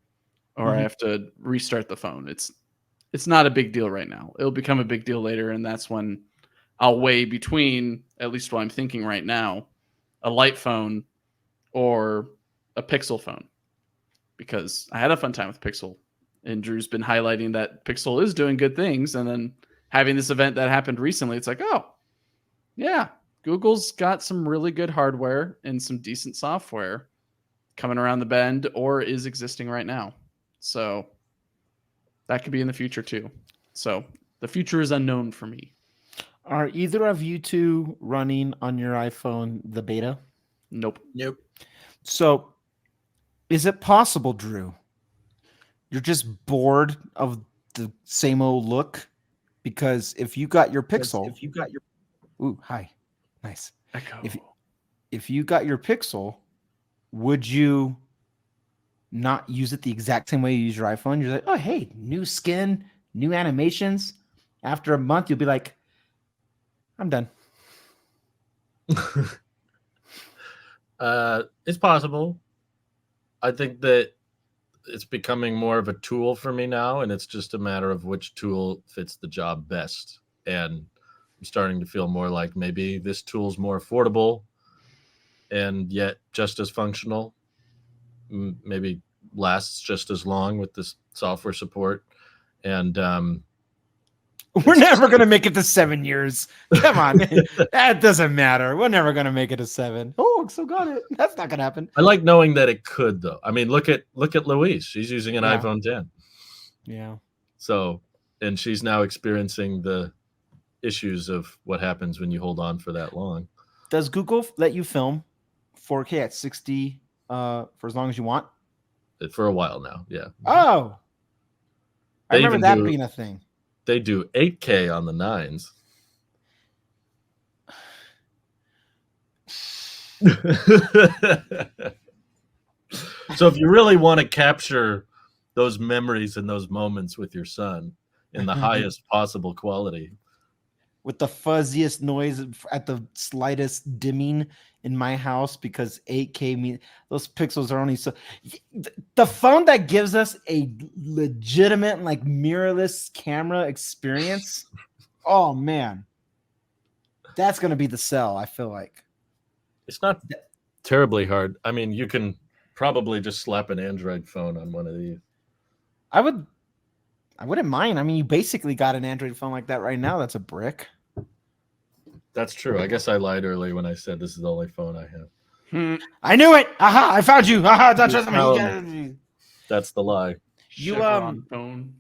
or I have to restart the phone. It's not a big deal right now. It'll become a big deal later, and that's when I'll weigh between, at least what I'm thinking right now, a light phone or a Pixel phone, because I had a fun time with Pixel, and Drew's been highlighting that Pixel is doing good things, and then having this event that happened recently, it's like, oh, yeah, Google's got some really good hardware and some decent software coming around the bend or is existing right now. So that could be in the future too. So the future is unknown for me. Are either of you two running on your iPhone the beta? Nope. So is it possible, Drew, you're just bored of the same old look? Because if you got your Pixel, ooh, hi, nice. Echo. If you got your Pixel, would you not use it the exact same way you use your iPhone? You're like, oh, hey, new skin, new animations. After a month, you'll be like, I'm done. It's possible. I think that it's becoming more of a tool for me now, and it's just a matter of which tool fits the job best. And I'm starting to feel more like maybe this tool's more affordable and yet just as functional. Maybe lasts just as long with this software support. And we're never going to make it to 7 years. Come on. That doesn't matter. We're never going to make it to 7. Oh, so got it. That's not going to happen. I like knowing that it could, though. I mean, look at Louise. She's using an iPhone 10. Yeah. So, and she's now experiencing the issues of what happens when you hold on for that long. Does Google let you film 4K at 60 for as long as you want? For a while now, yeah. Oh. I remember that being a thing. They do 8K on the 9s. So if you really want to capture those memories and those moments with your son in the highest possible quality, with the fuzziest noise at the slightest dimming in my house, because 8K means those pixels are only so. The phone that gives us a legitimate, like, mirrorless camera experience, oh man, that's gonna be the sell. I feel like it's not terribly hard. I mean, you can probably just slap an Android phone on one of these. I wouldn't mind. I mean, you basically got an Android phone like that right now. That's a brick. That's true. I guess I lied earlier when I said this is the only phone I have. I knew it. Aha! I found you. Aha! Don't trust me. That's the lie. Phone.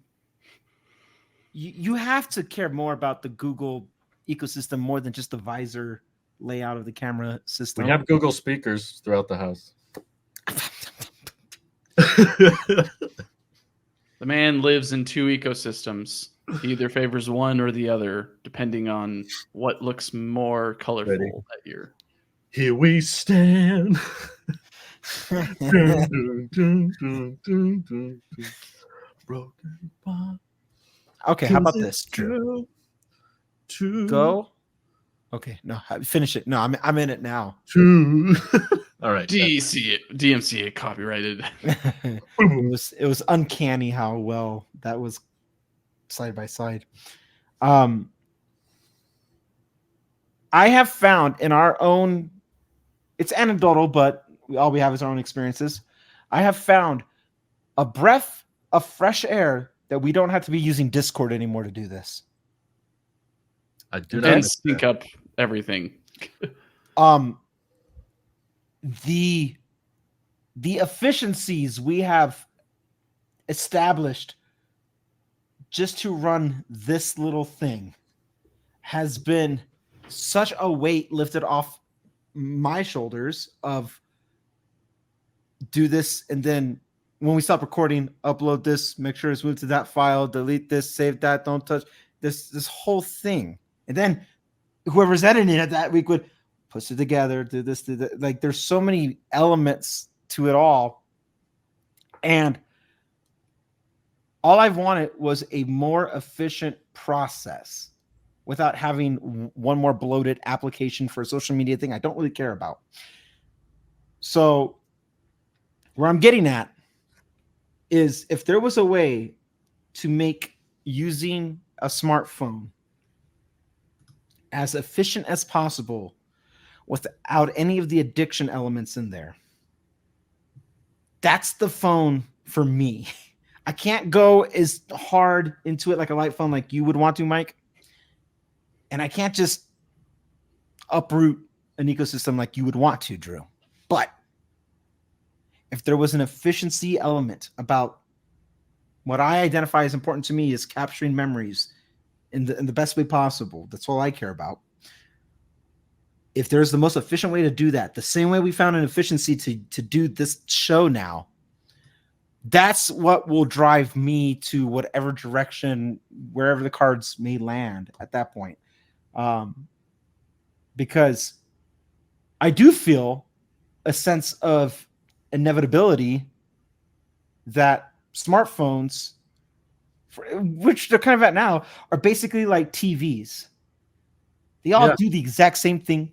You have to care more about the Google ecosystem more than just the visor layout of the camera system. We have Google speakers throughout the house. The man lives in two ecosystems. He either favors one or the other, depending on what looks more colorful that year. Here we stand. Okay, how about this, Drew? Go. Okay, no, finish it. No, I'm in it now. All right. DMCA copyrighted. It was uncanny how well that was side by side. I have found in our own, it's anecdotal, but all we have is our own experiences. I have found a breath a fresh air that we don't have to be using Discord anymore to do this. I do not. And sync up everything. The efficiencies we have established just to run this little thing has been such a weight lifted off my shoulders of do this, and then when we stop recording, upload this, make sure it's moved to that file, delete this, save that, don't touch this whole thing. And then whoever's editing it that week would put it together, do this, do that. Like, there's so many elements to it all. And all I've wanted was a more efficient process without having one more bloated application for a social media thing I don't really care about. So where I'm getting at is, if there was a way to make using a smartphone as efficient as possible without any of the addiction elements in there, that's the phone for me. I can't go as hard into it like a light phone like you would want to, Mike. And I can't just uproot an ecosystem like you would want to, Drew. But if there was an efficiency element about what I identify as important to me is capturing memories in the best way possible, that's all I care about. If there's the most efficient way to do that, the same way we found an efficiency to do this show now, that's what will drive me to whatever direction, wherever the cards may land at that point. Because I do feel a sense of inevitability that smartphones, which they're kind of at now, are basically like TVs. They all do the exact same thing.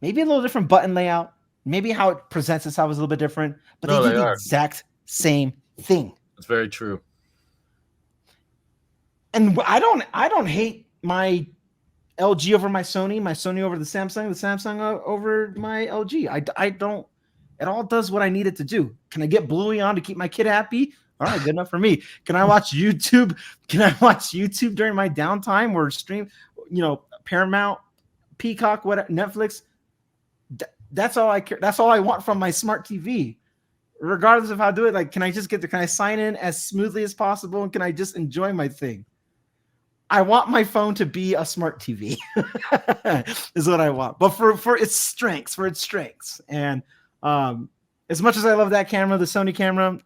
Maybe a little different button layout. Maybe how it presents itself is a little bit different, but they do the exact same thing. It's very true. And I don't hate my LG over my Sony over the Samsung over my LG. I don't. It all does what I need it to do. Can I get Bluey on to keep my kid happy? All right, good enough for me. Can I watch YouTube? Can I watch YouTube during my downtime or stream, Paramount, Peacock, whatever, Netflix? That's all I care. That's all I want from my smart TV, regardless of how I do it. Like, can I just get there? Can I sign in as smoothly as possible? And can I just enjoy my thing? I want my phone to be a smart TV is what I want, but for its strengths, And as much as I love that camera, the Sony camera,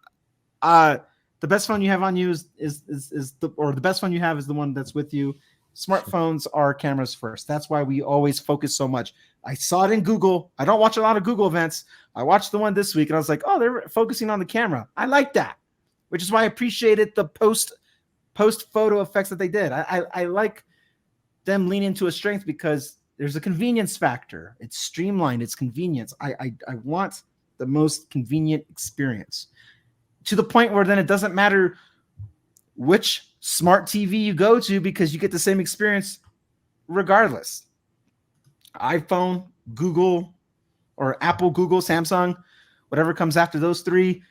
the best phone you have on you the best phone you have is the one that's with you. Smartphones are cameras first. That's why we always focus so much. I saw it in Google. I don't watch a lot of Google events. I watched the one this week and I was like, oh, they're focusing on the camera. I like that, which is why I appreciated the post photo effects that they did. I like them lean into a strength because there's a convenience factor. It's streamlined. It's convenience. I want the most convenient experience, to the point where then it doesn't matter which smart TV you go to because you get the same experience regardless. iPhone, Google, or Apple, Google, Samsung, whatever comes after those three,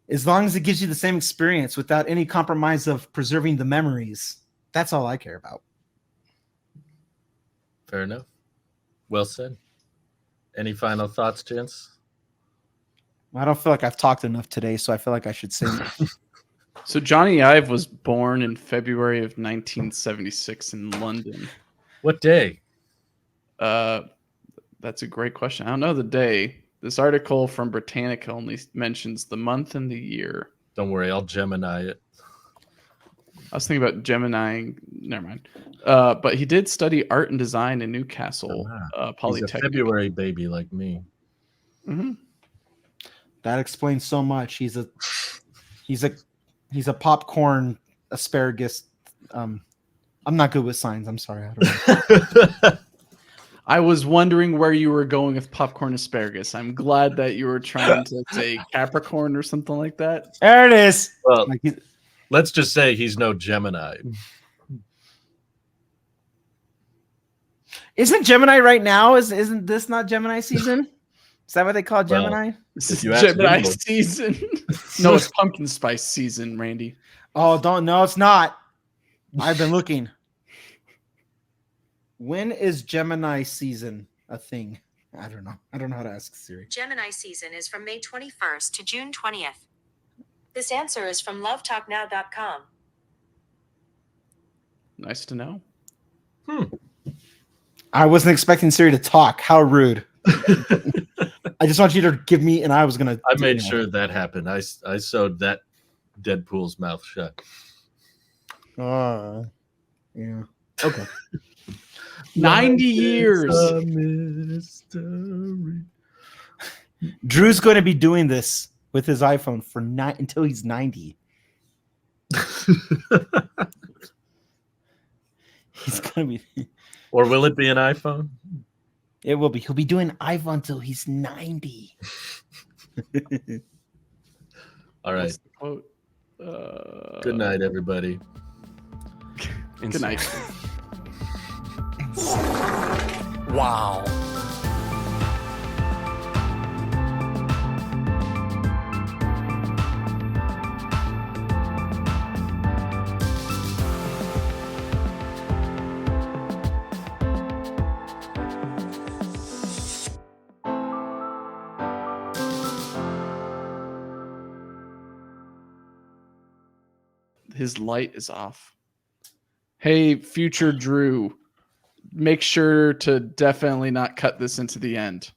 as long as it gives you the same experience without any compromise of preserving the memories, that's all I care about. Fair enough. Well said. Any final thoughts, gents? I don't feel like I've talked enough today, so I feel like I should say So Johnny Ive was born in February of 1976 in London. What day? That's a great question. I don't know the day. This article from Britannica only mentions the month and the year. Don't worry, I'll Gemini it. I was thinking about Gemini. Never mind. But he did study art and design in Newcastle Polytechnic. He's a February baby like me. Mm-hmm. That explains so much. He's a popcorn asparagus. I'm not good with signs. I'm sorry. I don't know. I was wondering where you were going with popcorn asparagus. I'm glad that you were trying to say Capricorn or something like that. There it is. Well, let's just say he's no Gemini. Isn't Gemini right now? Isn't this not Gemini season? Is that what they call Well, Gemini? This If is you ask Gemini Google. season. No, it's pumpkin spice season, Randy. Oh, don't. No, it's not. I've been looking. When is Gemini season a thing? I don't know. I don't know how to ask Siri. Gemini season is from May 21st to June 20th. This answer is from lovetalknow.com. Nice to know. I wasn't expecting Siri to talk. How rude. I just want you to give me, and I was gonna. I made sure that happened. I sewed that Deadpool's mouth shut. Yeah. Okay. 90 years. It's a mystery. Drew's going to be doing this with his iPhone for until he's 90. He's going to be. Or will it be an iPhone? It will be. He'll be doing iPhone until he's 90. All right. What's the quote? Good night, everybody. Good night. Wow. His light is off. Hey, future Drew, make sure to definitely not cut this into the end.